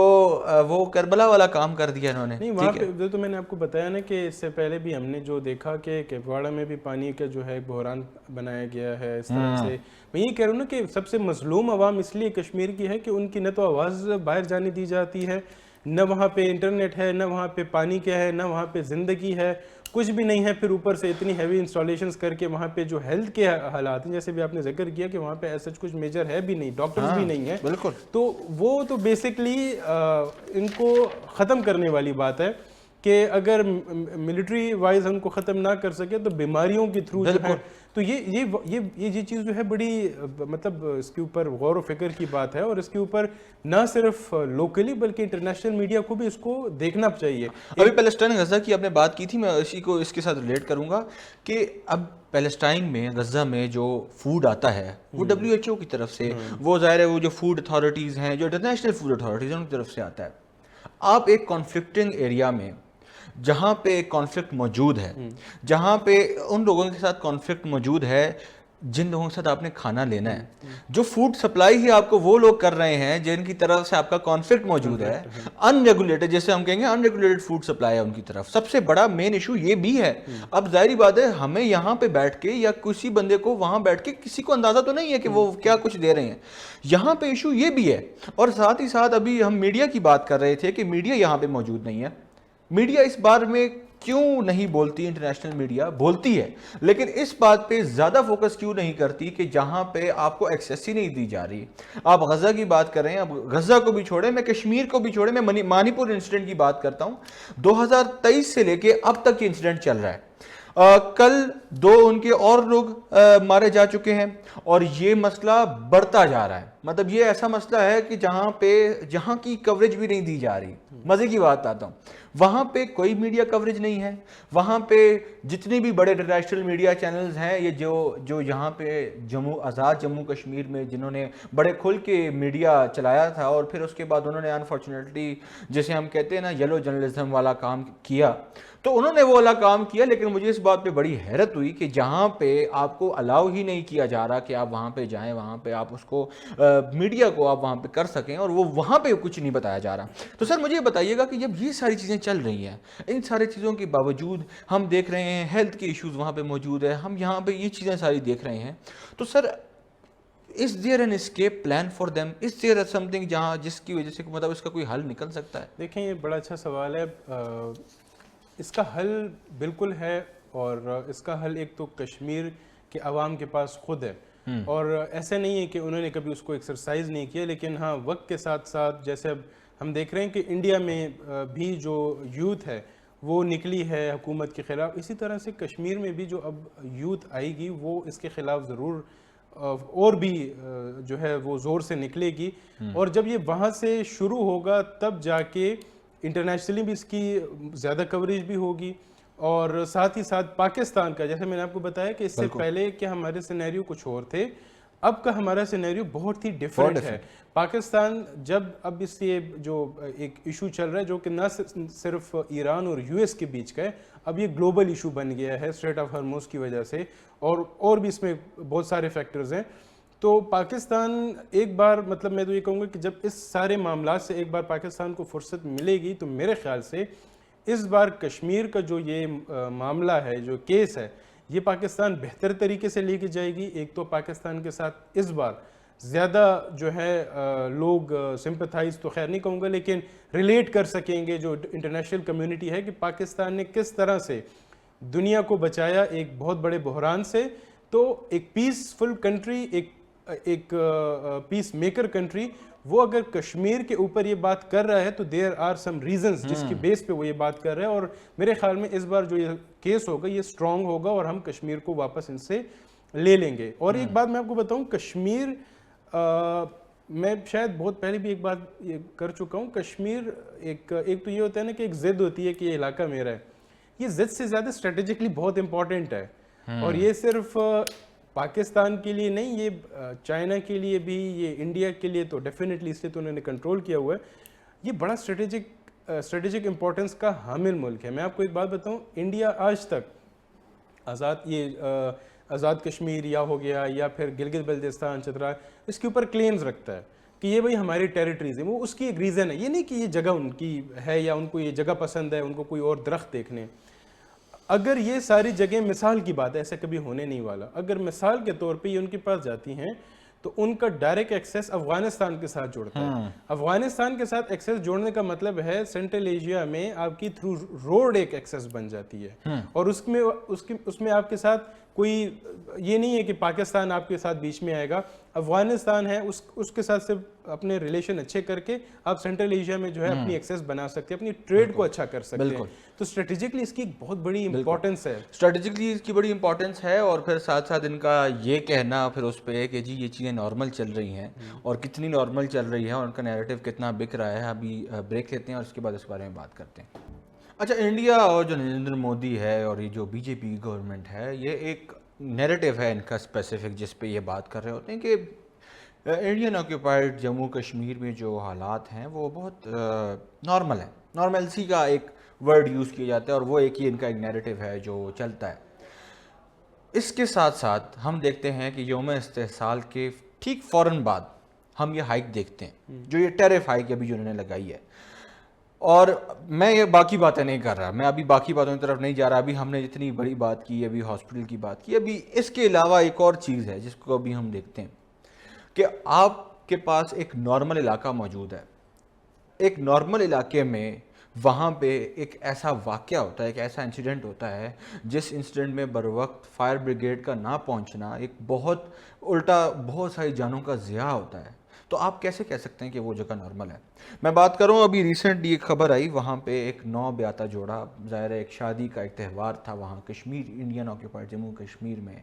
وہ کربلا والا کام کر دیا انہوں نے. نہیں، وہاں پہ تو میں نے آپ کو بتایا نا کہ اس سے پہلے بھی ہم نے جو دیکھا کہ کپواڑہ میں بھی پانی کا جو ہے بحران بنایا گیا ہے اس طرح سے. میں یہ کہہ رہا ہوں نا کہ سب سے مظلوم عوام اس لیے کشمیر کی ہے کہ ان کی نہ تو آواز باہر جانے دی جاتی ہے، نہ وہاں پہ انٹرنیٹ ہے، نہ وہاں پہ پانی کیا ہے، نہ وہاں پہ زندگی ہے، کچھ بھی نہیں ہے. پھر اوپر سے اتنی ہیوی انسٹالیشنز کر کے وہاں پہ جو ہیلتھ کے حالات ہیں، جیسے بھی آپ نے ذکر کیا کہ وہاں پہ ایسا کچھ میجر ہے بھی نہیں، ڈاکٹرز بھی نہیں ہیں. بالکل، تو وہ تو بیسکلی ان کو ختم کرنے والی بات ہے کہ اگر ملٹری وائز ہم کو ختم نہ کر سکے تو بیماریوں کے تھرو جو ہے. تو یہ چیز جو ہے بڑی مطلب اس کے اوپر غور و فکر کی بات ہے، اور اس کے اوپر نہ صرف لوکلی بلکہ انٹرنیشنل میڈیا کو بھی اس کو دیکھنا چاہیے. ابھی پیلسٹائن غزہ کی آپ نے بات کی تھی، میں اسی کو اس کے ساتھ ریلیٹ کروں گا کہ اب پیلسٹائن میں، غزہ میں جو فوڈ آتا ہے وہ WHO کی طرف سے، وہ ظاہر ہے وہ جو فوڈ اتھارٹیز ہیں، جو انٹرنیشنل فوڈ اتھارٹیز ہیں، ان کی طرف سے آتا ہے. آپ ایک کانفلکٹنگ ایریا میں، جہاں پہ ایک کانفلکٹ موجود ہے، جہاں پہ ان لوگوں کے ساتھ کانفلکٹ موجود ہے جن لوگوں کے ساتھ آپ نے کھانا لینا ہے، جو فوڈ سپلائی ہی آپ کو وہ لوگ کر رہے ہیں جن کی طرف سے آپ کا کانفلکٹ موجود ہے، ان ریگولیٹڈ، جیسے ہم کہیں گے ان ریگولیٹڈ فوڈ سپلائی ہے ان کی طرف. سب سے بڑا مین ایشو یہ بھی ہے. اب ظاہری بات ہے ہمیں یہاں پہ بیٹھ کے یا کسی بندے کو وہاں بیٹھ کے کسی کو اندازہ تو نہیں ہے کہ وہ کیا کچھ دے رہے ہیں. یہاں پہ ایشو یہ بھی ہے. اور ساتھ ہی ساتھ ابھی ہم میڈیا کی بات کر رہے تھے کہ میڈیا یہاں پہ موجود نہیں ہے. میڈیا اس بارے میں کیوں نہیں بولتی؟ انٹرنیشنل میڈیا بولتی ہے، لیکن اس بات پہ زیادہ فوکس کیوں نہیں کرتی کہ جہاں پہ آپ کو ایکسیس ہی نہیں دی جا رہی. آپ غزہ کی بات کر رہے ہیں، اب غزہ کو بھی چھوڑیں، میں کشمیر کو بھی چھوڑیں، میں منی پور انسیڈنٹ کی بات کرتا ہوں. 2023 سے لے کے اب تک یہ انسیڈنٹ چل رہا ہے. کل 2 ان کے اور لوگ مارے جا چکے ہیں اور یہ مسئلہ بڑھتا جا رہا ہے. مطلب یہ ایسا مسئلہ ہے کہ جہاں کی کوریج بھی نہیں دی جا رہی. مزے کی بات آتا ہوں, وہاں پہ کوئی میڈیا کوریج نہیں ہے. وہاں پہ جتنے بھی بڑے انٹرنیشنل میڈیا چینلز ہیں, یہ جو یہاں پہ آزاد جموں کشمیر میں جنہوں نے بڑے کھل کے میڈیا چلایا تھا, اور پھر اس کے بعد انہوں نے انفارچونیٹلی جسے ہم کہتے ہیں نا یلو جرنلزم والا کام کیا, تو انہوں نے وہ والا کام کیا. لیکن مجھے اس بات پہ بڑی حیرت ہوئی کہ جہاں پہ آپ کو الاؤ ہی نہیں کیا جا رہا کہ آپ وہاں پہ جائیں, وہاں پہ آپ اس کو میڈیا کو آپ وہاں پہ کر سکیں, اور وہ وہاں پہ کچھ نہیں بتایا جا رہا. تو سر مجھے بتائیے گا کہ جب یہ ساری چیزیں چل رہی ہیں, ان ساری چیزوں کے باوجود ہم دیکھ رہے ہیں ہیلتھ کے ایشوز وہاں پہ موجود ہے, ہم یہاں پہ یہ چیزیں ساری دیکھ رہے ہیں, تو سر is there an escape plan for them? Is there something جس کی وجہ سے مطلب اس کا کوئی حل نکل سکتا ہے؟ دیکھیں یہ بڑا اچھا سوال ہے. اس کا حل بالکل ہے, اور اس کا حل ایک تو کشمیر کے عوام کے پاس خود ہے, اور ایسا نہیں ہے کہ انہوں نے کبھی اس کو ایکسرسائز نہیں کیا. لیکن ہاں وقت کے ساتھ ساتھ جیسے اب ہم دیکھ رہے ہیں کہ انڈیا میں بھی جو یوتھ ہے وہ نکلی ہے حکومت کے خلاف, اسی طرح سے کشمیر میں بھی جو اب یوتھ آئے گی وہ اس کے خلاف ضرور اور بھی جو ہے وہ زور سے نکلے گی. اور جب یہ وہاں سے شروع ہوگا تب جا کے انٹرنیشنلی بھی اس کی زیادہ کوریج بھی ہوگی, اور ساتھ ہی ساتھ پاکستان کا, جیسے میں نے آپ کو بتایا کہ اس سے پہلے کہ ہمارے سینیریو کچھ اور تھے, اب کا ہمارا سینیریو بہت ہی ڈیفرنٹ ہے. پاکستان جب اب اس سے جو ایک ایشو چل رہا ہے جو کہ نہ صرف ایران اور یو ایس کے بیچ کا ہے, اب یہ گلوبل ایشو بن گیا ہے اسٹریٹ آف ہرموز کی وجہ سے, اور بھی اس میں بہت سارے فیکٹرز ہیں. تو پاکستان ایک بار مطلب میں تو یہ کہوں گا کہ جب اس سارے معاملات سے ایک بار پاکستان کو فرصت ملے گی تو میرے خیال سے اس بار کشمیر کا جو یہ معاملہ ہے, جو کیس ہے, یہ پاکستان بہتر طریقے سے لے کے جائے گی. ایک تو پاکستان کے ساتھ اس بار زیادہ جو ہے لوگ سمپتھائز تو خیر نہیں کہوں گا لیکن ریلیٹ کر سکیں گے جو انٹرنیشنل کمیونٹی ہے کہ پاکستان نے کس طرح سے دنیا کو بچایا ایک بہت بڑے بحران سے. تو ایک پیسفل کنٹری, ایک پیس میکر کنٹری, وہ اگر کشمیر کے اوپر یہ بات کر رہا ہے تو دیر آر سم ریزنز جس کی بیس پہ وہ یہ بات کر رہا ہے. اور میرے خیال میں اس بار جو یہ کیس ہوگا یہ اسٹرانگ ہوگا اور ہم کشمیر کو واپس ان سے لے لیں گے. اور ایک بات میں آپ کو بتاؤں, کشمیر میں شاید بہت پہلے بھی ایک بات یہ کر چکا ہوں, کشمیر ایک تو یہ ہوتا ہے نا کہ ایک ضد ہوتی ہے کہ یہ علاقہ میرا ہے, یہ ضد سے زیادہ اسٹریٹجکلی بہت امپورٹنٹ ہے. اور یہ صرف پاکستان کے لیے نہیں, یہ چائنا کے لیے بھی, یہ انڈیا کے لیے تو ڈیفینیٹلی, اس لیے تو انہوں نے کنٹرول کیا ہوا ہے. یہ بڑا اسٹریٹجک امپورٹنس کا حامل ملک ہے. میں آپ کو ایک بات بتاؤں, انڈیا آج تک آزاد کشمیر یا ہو گیا یا پھر گلگت بلتستان, چترال, اس کے اوپر کلیمز رکھتا ہے کہ یہ بھائی ہماری ٹیریٹریز ہیں. وہ اس کی ایک ریزن ہے, یہ نہیں کہ یہ جگہ ان کی ہے یا ان کو یہ جگہ پسند ہے, ان کو کوئی اور درخت دیکھنے. اگر یہ ساری جگہیں, مثال کی بات ہے, ایسا کبھی ہونے نہیں والا, اگر مثال کے طور پہ یہ ان کے پاس جاتی ہیں تو ان کا ڈائریکٹ ایکسیس افغانستان کے ساتھ جوڑتا ہے. افغانستان کے ساتھ ایکسیس جوڑنے کا مطلب ہے سینٹرل ایشیا میں آپ کی تھرو روڈ ایک ایکسیس بن جاتی ہے, اور اس میں آپ کے ساتھ کوئی یہ نہیں ہے کہ پاکستان آپ کے ساتھ بیچ میں آئے گا. افغانستان ہے, اس کے ساتھ صرف اپنے ریلیشن اچھے کر کے آپ سینٹرل ایشیا میں جو ہے اپنی ایکسیس بنا سکتے ہیں, اپنی ٹریڈ کو اچھا کر سکتے ہیں. تو اسٹریٹجکلی اس کی بہت بڑی امپورٹنس ہے, اسٹریٹجکلی اس کی بڑی امپورٹنس ہے. اور پھر ساتھ ساتھ ان کا یہ کہنا پھر اس پہ ہے کہ جی یہ چیزیں نارمل چل رہی ہیں, اور کتنی نارمل چل رہی ہیں, اور ان کا نیریٹو کتنا بک رہا ہے. ابھی بریک لیتے ہیں اور اس کے بعد اس بارے میں بات کرتے ہیں. اچھا, انڈیا اور جو نریندر مودی ہے اور یہ جو بی جے پی گورنمنٹ ہے, یہ ایک نیریٹو ہے ان کا اسپیسیفک, جس پہ یہ بات کر رہے ہوتے ہیں کہ انڈین آکوپائڈ جموں کشمیر میں جو حالات ہیں وہ بہت نارمل ہیں. نارملسی کا ایک ورڈ یوز کیا جاتا ہے, اور وہ ایک ہی ان کا ایک نیریٹو ہے جو چلتا ہے. اس کے ساتھ ساتھ ہم دیکھتے ہیں کہ یوم استحصال کے ٹھیک فوراً بعد ہم یہ ہائیک دیکھتے ہیں, جو یہ ٹیرف ہائیک ابھی جو انہوں نے لگائی ہے. اور میں یہ باقی باتیں نہیں کر رہا, میں ابھی باقی باتوں کی طرف نہیں جا رہا. ابھی ہم نے جتنی بڑی بات کی, ابھی ہاسپٹل کی بات کی, ابھی اس کے علاوہ ایک اور چیز ہے جس کو ابھی ہم دیکھتے ہیں کہ آپ کے پاس ایک نارمل علاقہ موجود ہے. ایک نارمل علاقے میں وہاں پہ ایک ایسا واقعہ ہوتا ہے, ایک ایسا انسیڈنٹ ہوتا ہے جس انسیڈنٹ میں بر وقت فائر بریگیڈ کا نہ پہنچنا ایک بہت الٹا بہت ساری جانوں کا ضیاع ہوتا ہے. تو آپ کیسے کہہ سکتے ہیں کہ وہ جگہ نارمل ہے؟ میں بات کروں ابھی ریسنٹلی ایک خبر آئی، وہاں پہ ایک نو بیاتا جوڑا، ظاہر ہے ایک شادی کا ایک تہوار تھا وہاں کشمیر، انڈین آکوپائڈ جموں کشمیر میں،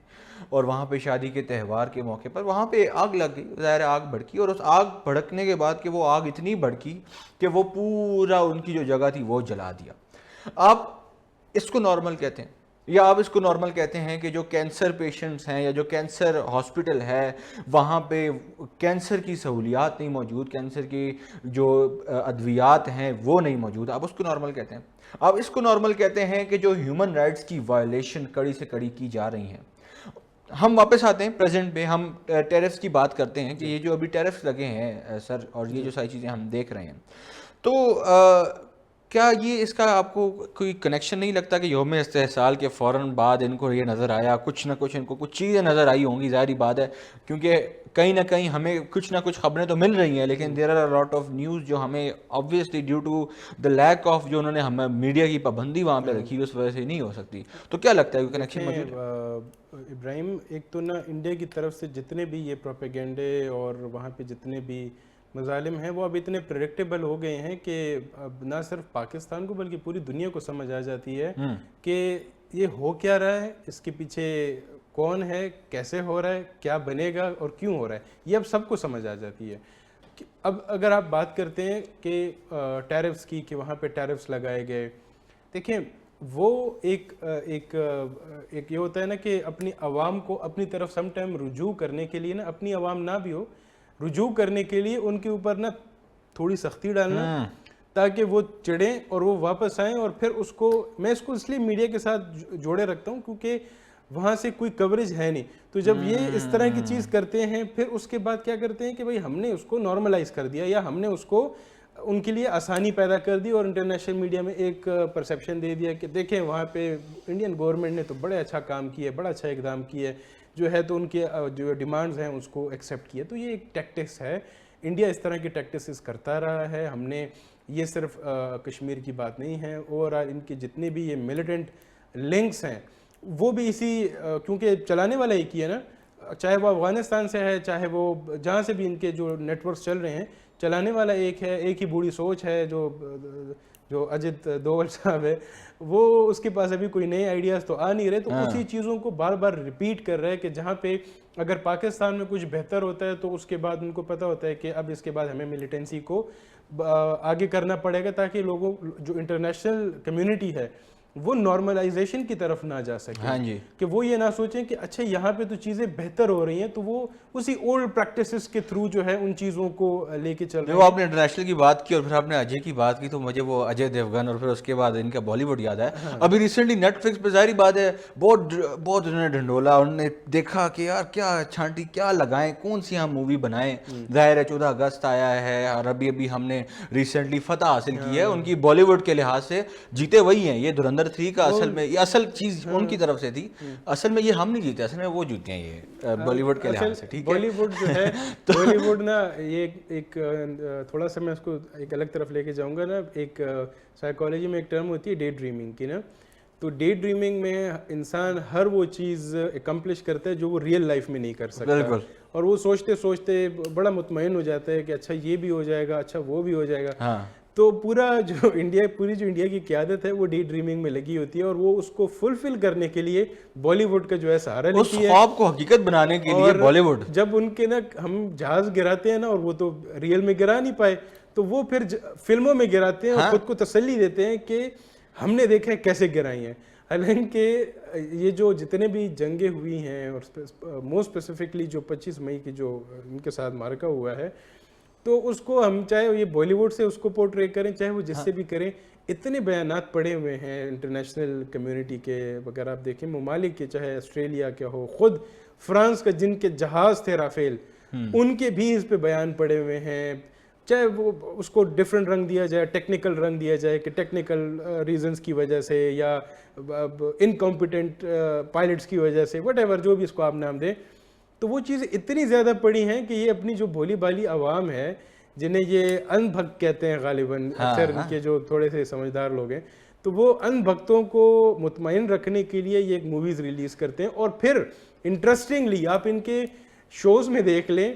اور وہاں پہ شادی کے تہوار کے موقع پر وہاں پہ آگ لگ گئی، ظاہر ہے آگ بھڑکی، اور اس آگ بھڑکنے کے بعد کہ وہ آگ اتنی بھڑکی کہ وہ پورا ان کی جو جگہ تھی وہ جلا دیا۔ آپ اس کو نارمل کہتے ہیں، یا آپ اس کو نارمل کہتے ہیں کہ جو کینسر پیشنٹس ہیں یا جو کینسر ہاسپٹل ہے وہاں پہ کینسر کی سہولیات نہیں موجود، کینسر کی جو ادویات ہیں وہ نہیں موجود، آپ اس کو نارمل کہتے ہیں؟ آپ اس کو نارمل کہتے ہیں کہ جو ہیومن رائٹس کی وائلیشن کڑی سے کڑی کی جا رہی ہیں؟ ہم واپس آتے ہیں پریزنٹ پہ، ہم ٹیرفس کی بات کرتے ہیں کہ یہ جو ابھی ٹیرفس لگے ہیں سر، اور یہ جو ساری چیزیں ہم دیکھ رہے ہیں، تو کیا یہ اس کا آپ کو کوئی کنیکشن نہیں لگتا کہ یوم استحصال کے فوراً بعد ان کو یہ نظر آیا، کچھ نہ کچھ ان کو کچھ چیزیں نظر آئی ہوں گی، ظاہری بات ہے، کیونکہ کہیں نہ کہیں ہمیں کچھ نہ کچھ خبریں تو مل رہی ہیں، لیکن there are lot of news جو ہمیں obviously due to the lack of جو انہوں نے ہمیں میڈیا کی پابندی وہاں پہ رکھی اس وجہ سے نہیں ہو سکتی، تو کیا لگتا ہے کوئی کنیکشن موجود ہے؟ ابراہیم، ایک تو نا انڈیا کی طرف سے جتنے بھی یہ پروپیگنڈے اور وہاں پہ جتنے بھی مظالم ہیں وہ اب اتنے پریڈکٹیبل ہو گئے ہیں کہ اب نہ صرف پاکستان کو بلکہ پوری دنیا کو سمجھ آ جاتی ہے کہ یہ ہو کیا رہا ہے، اس کے پیچھے کون ہے، کیسے ہو رہا ہے، کیا بنے گا اور کیوں ہو رہا ہے، یہ اب سب کو سمجھ آ جاتی ہے۔ اب اگر آپ بات کرتے ہیں کہ ٹیرفس کی، کہ وہاں پہ ٹیرفس لگائے گئے، دیکھیں وہ ایک یہ ہوتا ہے نا کہ اپنی عوام کو اپنی طرف سم ٹائم رجوع کرنے کے لیے نا، اپنی عوام نہ بھی ہو، رجوع کرنے کے لیے ان کے اوپر نا تھوڑی سختی ڈالنا تاکہ وہ چڑھیں اور وہ واپس آئیں، اور پھر اس کو میں اس کو اس لیے میڈیا کے ساتھ جوڑے رکھتا ہوں کیونکہ وہاں سے کوئی کوریج ہے نہیں، تو جب یہ اس طرح کی چیز کرتے ہیں پھر اس کے بعد کیا کرتے ہیں کہ بھئی ہم نے اس کو نارملائز کر دیا، یا ہم نے اس کو ان کے لیے آسانی پیدا کر دی، اور انٹرنیشنل میڈیا میں ایک پرسیپشن دے دیا کہ دیکھیں وہاں پہ انڈین گورنمنٹ نے تو بڑے اچھا کام کیا ہے، بڑا اچھا اقدام کیا ہے، جو ہے تو ان کے جو ڈیمانڈز ہیں اس کو ایکسیپٹ کیا۔ تو یہ ایک ٹیکٹکس ہے، انڈیا اس طرح کی ٹیکٹکس کرتا رہا ہے۔ ہم نے یہ صرف کشمیر کی بات نہیں ہے، اوورآل ان کے جتنے بھی یہ ملیٹنٹ لنکس ہیں وہ بھی اسی کیونکہ چلانے والا ایک ہی ہے نا، چاہے وہ افغانستان سے ہے، چاہے وہ جہاں سے بھی ان کے جو نیٹ ورکس چل رہے ہیں، چلانے والا ایک ہے، ایک ہی بوڑھی سوچ ہے جو اجت دوول صاحب ہے، وہ اس کے پاس ابھی کوئی نئے آئیڈیاز تو آ نہیں رہے، تو اسی چیزوں کو بار بار ریپیٹ کر رہا ہے کہ جہاں پہ اگر پاکستان میں کچھ بہتر ہوتا ہے تو اس کے بعد ان کو پتہ ہوتا ہے کہ اب اس کے بعد ہمیں ملیٹنسی کو آگے کرنا پڑے گا تاکہ لوگوں جو انٹرنیشنل کمیونٹی ہے وہ نارملائزیشن کی طرف نہ جا سکے، کہ وہ یہ نہ سوچیں کہ اچھا یہاں پہ تو چیزیں بہتر ہو رہی ہیں، تو وہ اسی اولڈ پریکٹسز کے تھرو جو ہے ان چیزوں کو لے کے چل رہے ہیں۔ وہ آپ نے انٹرنیشنل کی بات کی اور پھر آپ نے اجے کی بات کی، تو مجھے وہ اجے دیوگن اور پھر اس کے بعد ان کا بالی ووڈ یاد ہے۔ ابھی ریسنٹلی نیٹ فلکس پہ ظاہری بات ہے بہت انہوں نے ڈھنڈولا، انہوں نے دیکھا کہ یار کیا چھانٹی کیا لگائیں، کون سی ہم مووی بنائیں۔ ظاہر ہے 14 اگست آیا ہے اور ابھی ہم نے ریسنٹلی فتح حاصل کی ہے، ان کی بالی ووڈ کے لحاظ سے جیتے وہی ہیں، یہ دھرندر 3 کا اصل میں یہ اصل چیز ان کی طرف سے تھی، اصل میں یہ ہم نہیں جیتے، اصل میں وہ جیتے ہیں یہ بالی ووڈ کے لحاظ سے، ٹھیک ہے۔ بالی ووڈ جو ہے بالی ووڈ نا یہ ایک تھوڑا سا میں اس کو ایک الگ طرف لے کے جاؤں گا نا، ایک سائیکالوجی میں ایک ٹرم ہوتی ہے ڈے ڈریمنگ کی نا، تو ڈے ڈریمنگ میں انسان ہر وہ چیز اکمپلش کرتا ہے جو وہ ریئل لائف میں نہیں کر سکتا، اور وہ سوچتے سوچتے بڑا مطمئن ہو جاتا ہے کہ اچھا یہ بھی ہو جائے گا، اچھا وہ بھی ہو جائے گا۔ تو پوری جو انڈیا کی قیادت ہے وہ ڈے ڈریمنگ میں لگی ہوتی ہے، اور وہ اس کو فلفل کرنے کے لیے بالی ووڈ کا جو ہے سہارا لیتی ہے، اس خواب کو حقیقت بنانے کے لیے بالی ووڈ۔ جب ان کے نا ہم جہاز گراتے ہیں نا، اور وہ تو ریئل میں گرا نہیں پائے، تو وہ پھر فلموں میں گراتے ہیں اور خود کو تسلی دیتے ہیں کہ ہم نے دیکھا ہے کیسے گرائی ہیں۔ حالانکہ یہ جو جتنے بھی جنگیں ہوئی ہیں، اور موسٹ اسپیسیفکلی جو 25 مئی کی جو ان کے ساتھ مارکا ہوا ہے، تو اس کو ہم چاہے یہ بالی ووڈ سے اس کو پورٹری کریں، چاہے وہ جس سے بھی کریں، اتنے بیانات پڑے ہوئے ہیں انٹرنیشنل کمیونٹی کے، اگر آپ دیکھیں ممالک کے، چاہے آسٹریلیا کے ہو، خود فرانس کا جن کے جہاز تھے رافیل، ان کے بھی اس پہ بیان پڑے ہوئے ہیں، چاہے وہ اس کو ڈفرینٹ رنگ دیا جائے، ٹیکنیکل رنگ دیا جائے کہ ٹیکنیکل ریزنز کی وجہ سے، یا انکمپیٹنٹ پائلٹس کی وجہ سے، وٹ ایور جو بھی اس کو آپ نام دیں، تو وہ چیزیں اتنی زیادہ پڑی ہیں کہ یہ اپنی جو بھولی بالی عوام ہے، جنہیں یہ ان بھکت کہتے ہیں غالباً، اکثر ان کے جو تھوڑے سے سمجھدار لوگ ہیں، تو وہ ان بھکتوں کو مطمئن رکھنے کے لیے یہ ایک موویز ریلیز کرتے ہیں، اور پھر انٹرسٹنگلی آپ ان کے شوز میں دیکھ لیں،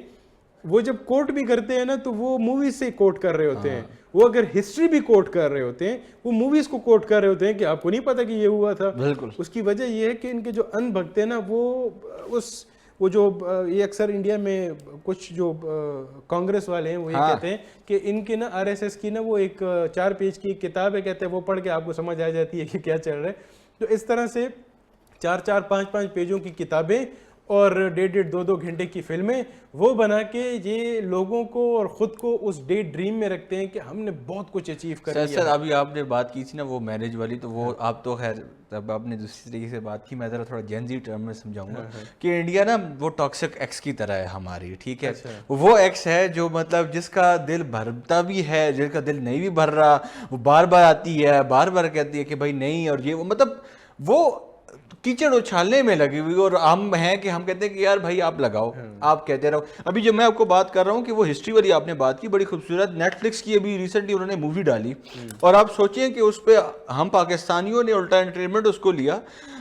وہ جب کوٹ بھی کرتے ہیں نا تو وہ موویز سے کوٹ کر رہے ہوتے ہیں. وہ اگر ہسٹری بھی کوٹ کر رہے ہوتے ہیں وہ موویز کو کوٹ کر رہے ہوتے ہیں کہ آپ کو نہیں پتا کہ یہ ہوا تھا. بالکل. اس کی وجہ یہ ہے کہ ان کے جو ان بھکت ہیں نا وہ جو یہ اکثر انڈیا میں کچھ جو کانگریس والے ہیں وہ یہ کہتے ہیں کہ ان کے نا RSS کی نا وہ ایک 4 پیج کی ایک کتاب ہے, کہتے ہیں وہ پڑھ کے آپ کو سمجھ آ جاتی ہے کہ کیا چل رہا ہے. تو اس طرح سے 4 5 پیجوں کی کتابیں اور 1.5 2 گھنٹے کی فلمیں وہ بنا کے یہ لوگوں کو اور خود کو اس ڈے ڈریم میں رکھتے ہیں کہ ہم نے بہت کچھ اچیو کر لیا. سر ابھی آپ نے بات کی تھی نا وہ میرج والی, تو وہ آپ تو خیر اب آپ نے دوسری طریقے سے بات کی, میں ذرا تھوڑا جینزی ٹرم میں سمجھاؤں گا کہ انڈیا نا وہ ٹاکسک ایکس کی طرح ہے ہماری, ٹھیک ہے. وہ ایکس ہے جو مطلب جس کا دل بھرتا بھی ہے, جس کا دل نہیں بھی بھر رہا, وہ بار بار آتی ہے, بار بار کہتی ہے کہ بھائی نہیں, اور یہ مطلب وہ کیچڑ اچھالنے میں لگی ہوئی. اور ہم ہیں کہ ہم کہتے ہیں کہ یار بھائی آپ لگاؤ, آپ کہتے رہو. ابھی جو میں آپ کو بات کر رہا ہوں کہ وہ ہسٹری والی آپ نے بات کی, بڑی خوبصورت نیٹ فلکس کی ابھی ریسنٹلی انہوں نے مووی ڈالی, اور آپ سوچیں کہ اس پہ ہم پاکستانیوں نے الٹا انٹرٹینمنٹ اس کو لیا,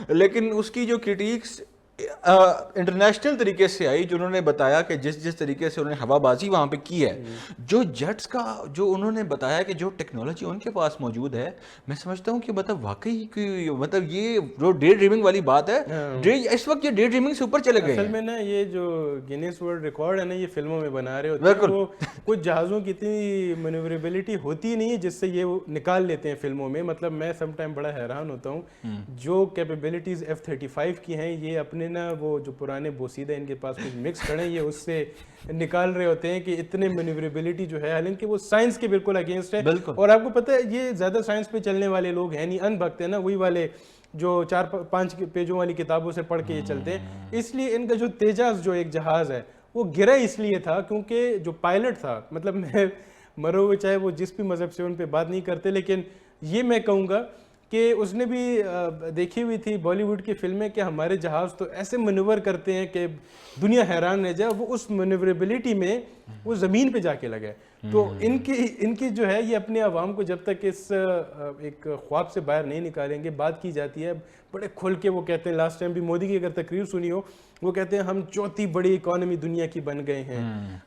لیکن اس کی جو کرٹیکس انٹرنیشنل طریقے سے آئی, جو انہوں نے بتایا کہ جس طریقے سے انہوں نے ہوا بازی وہاں پہ کی ہے, جو جٹس کا جو انہوں نے بتایا کہ جو ٹیکنالوجی ان کے پاس موجود ہے, میں سمجھتا ہوں کہ مطلب واقعی مطلب یہ جو ڈے ڈریمنگ والی بات ہے, اس وقت یہ ڈے ڈریمنگ سے اوپر چلے گئے ہیں. اصل میں نا یہ جو گینیس ورلڈ ریکارڈ ہے نا یہ فلموں میں بنا رہے ہوتے ہیں, وہ کچھ جہازوں کی اتنی مینیوربلٹی ہوتی نہیں ہے جس سے یہ نکال لیتے ہیں فلموں میں. مطلب میں سم ٹائم بڑا حیران ہوتا ہوں جو کیپیبلٹیز F-35 کی ہیں, یہ اپنے نا وہ جو پرانے بوسیدہ ان کے پاس کچھ مکس کھڑے ہیں یہ اس سے نکال رہے ہوتے ہیں کہ اتنے مینیوربلٹی جو ہے, حالانکہ وہ سائنس کے بالکل اگینسٹ ہے. اور آپ کو پتہ ہے یہ زیادہ سائنس پہ چلنے والے لوگ ہیں نہیں, ان بھکت ہیں نا, وہی والے جو 4 5 پیجوں والی کتابوں سے پڑھ کے یہ چلتے ہیں. اس لیے ان کا جو تیجاس جو ایک جہاز ہے وہ گرا اس لیے تھا کیونکہ جو پائلٹ تھا, مطلب میں مرو ہوئے چاہے وہ جس بھی مذہب سے ان پہ بات نہیں کرتے, لیکن یہ میں کہوں گا کہ اس نے بھی دیکھی ہوئی تھی بالی ووڈ کی فلمیں کہ ہمارے جہاز تو ایسے منور کرتے ہیں کہ دنیا حیران رہ جائے. وہ اس منیوربلٹی میں وہ زمین پہ جا کے لگے. تو ان کی جو ہے یہ اپنے عوام کو جب تک اس ایک خواب سے باہر نہیں نکالیں گے, بات کی جاتی ہے بڑے کھل کے, وہ کہتے ہیں لاسٹ ٹائم بھی مودی کی اگر تقریر سنی ہو, وہ کہتے ہیں ہم 4تھی بڑی اکانومی دنیا کی بن گئے ہیں.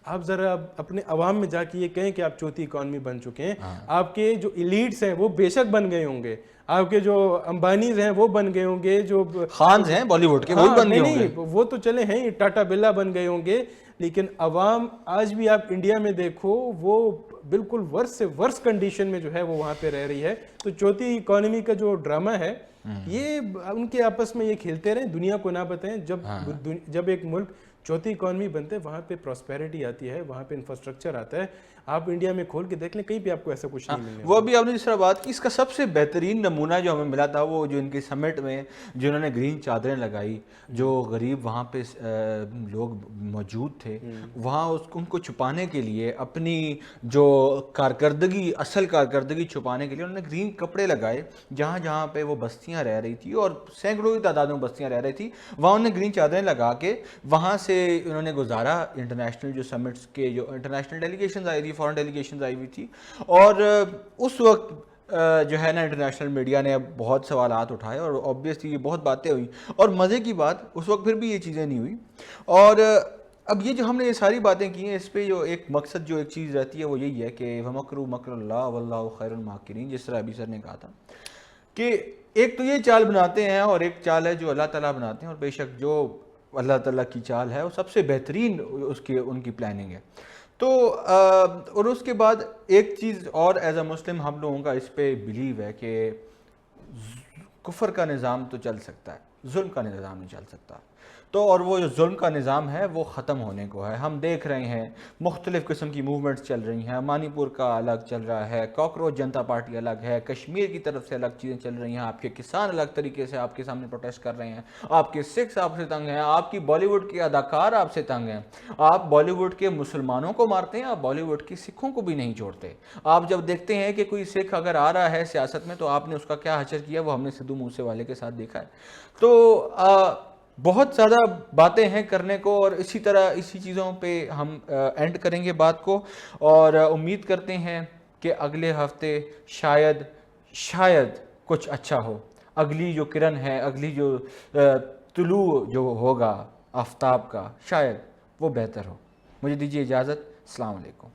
آپ ذرا اپنے عوام میں جا کے یہ کہیں کہ آپ 4تھی اکانومی بن چکے ہیں. آپ کے جو ایلیٹس ہیں وہ بے شک بن گئے ہوں گے, آپ کے جو امبانیز ہیں وہ بن گئے ہوں گے, جو خانز ہیں بالی ووڈ کے وہ بن گئے ہوں گے, وہ تو چلے ہیں, ٹاٹا برلا بن گئے ہوں گے. لیکن عوام آج بھی آپ انڈیا میں دیکھو وہ بالکل ورس سے ورس کنڈیشن میں جو ہے وہ وہاں پہ رہ رہی ہے. تو 4تھی اکانومی کا جو ڈرامہ ہے یہ ان کے آپس میں یہ کھیلتے رہیں, دنیا کو نہ بتائیں. جب ایک ملک 4تھی اکانومی بنتے ہیں وہاں پہ پراسپیرٹی آتی ہے, وہاں پہ انفراسٹرکچر آتا ہے. آپ انڈیا میں کھول کے دیکھ لیں کہیں پہ آپ کو ایسا کچھ نہیں ملنے. وہ ابھی آپ نے جس طرح بات کی, اس کا سب سے بہترین نمونہ جو ہمیں ملا تھا وہ جو ان کے سمٹ میں جو انہوں نے گرین چادریں لگائی, جو غریب وہاں پہ لوگ موجود تھے, وہاں ان کو چھپانے کے لیے اپنی جو کارکردگی اصل کارکردگی چھپانے کے لیے انہوں نے گرین کپڑے لگائے. جہاں جہاں پہ وہ بستیاں رہ رہی تھی اور سینکڑوں کی تعداد میں بستیاں رہ رہی تھی, وہاں انہوں نے گرین چادریں لگا کے وہاں سے انہوں نے گزارا. انٹرنیشنل جو سمٹس کے جو انٹرنیشنل ڈیلیگیشنز آئی تھی, فورن ڈیلیگیشنز آئی ہوئی تھی, اور اس وقت جو ہے نا انٹرنیشنل میڈیا نے بہت سوالات اٹھائے اور اوبویسلی یہ بہت باتیں ہوئی. اور مزے کی بات اس وقت پھر بھی یہ چیزیں نہیں ہوئی. اور اب یہ جو ہم نے یہ ساری باتیں کی ہیں اس پہ جو ایک مقصد جو ایک چیز رہتی ہے وہ یہی ہے کہ وَمَكْرُ مَكْرَ اللَّهِ وَاللَّهُ خَيْرُ الْمَاكِرِينَ, جس طرح ابھی سر نے کہا تھا کہ ایک تو یہ چال بناتے ہیں اور ایک چال ہے جو اللہ تعالیٰ بناتے ہیں, اور بے شک جو اللہ تعالیٰ کی چال ہے وہ سب سے بہترین ان کی پلاننگ ہے. تو اور اس کے بعد ایک چیز اور ایز اے مسلم ہم لوگوں کا اس پہ بلیو ہے کہ کفر کا نظام تو چل سکتا ہے, ظلم کا نظام نہیں چل سکتا. تو اور وہ جو ظلم کا نظام ہے وہ ختم ہونے کو ہے. ہم دیکھ رہے ہیں مختلف قسم کی موومنٹس چل رہی ہیں, منی پور کا الگ چل رہا ہے, کاکروچ جنتا پارٹی الگ ہے, کشمیر کی طرف سے الگ چیزیں چل رہی ہیں, آپ کے کسان الگ طریقے سے آپ کے سامنے پروٹیسٹ کر رہے ہیں, آپ کے سکھ آپ سے تنگ ہیں, آپ کی بالی ووڈ کے اداکار آپ سے تنگ ہیں, آپ بالی ووڈ کے مسلمانوں کو مارتے ہیں, آپ بالی ووڈ کی سکھوں کو بھی نہیں چھوڑتے. آپ جب دیکھتے ہیں کہ کوئی سکھ اگر آ رہا ہے سیاست میں تو آپ نے اس کا کیا حشر کیا, وہ ہم نے سدھو موسے والے کے ساتھ دیکھا ہے. تو بہت زیادہ باتیں ہیں کرنے کو, اور اسی طرح اسی چیزوں پہ ہم اینڈ کریں گے بات کو, اور امید کرتے ہیں کہ اگلے ہفتے شاید کچھ اچھا ہو. اگلی جو کرن ہے, اگلی جو طلوع جو ہوگا آفتاب کا, شاید وہ بہتر ہو. مجھے دیجیے اجازت، السلام علیکم۔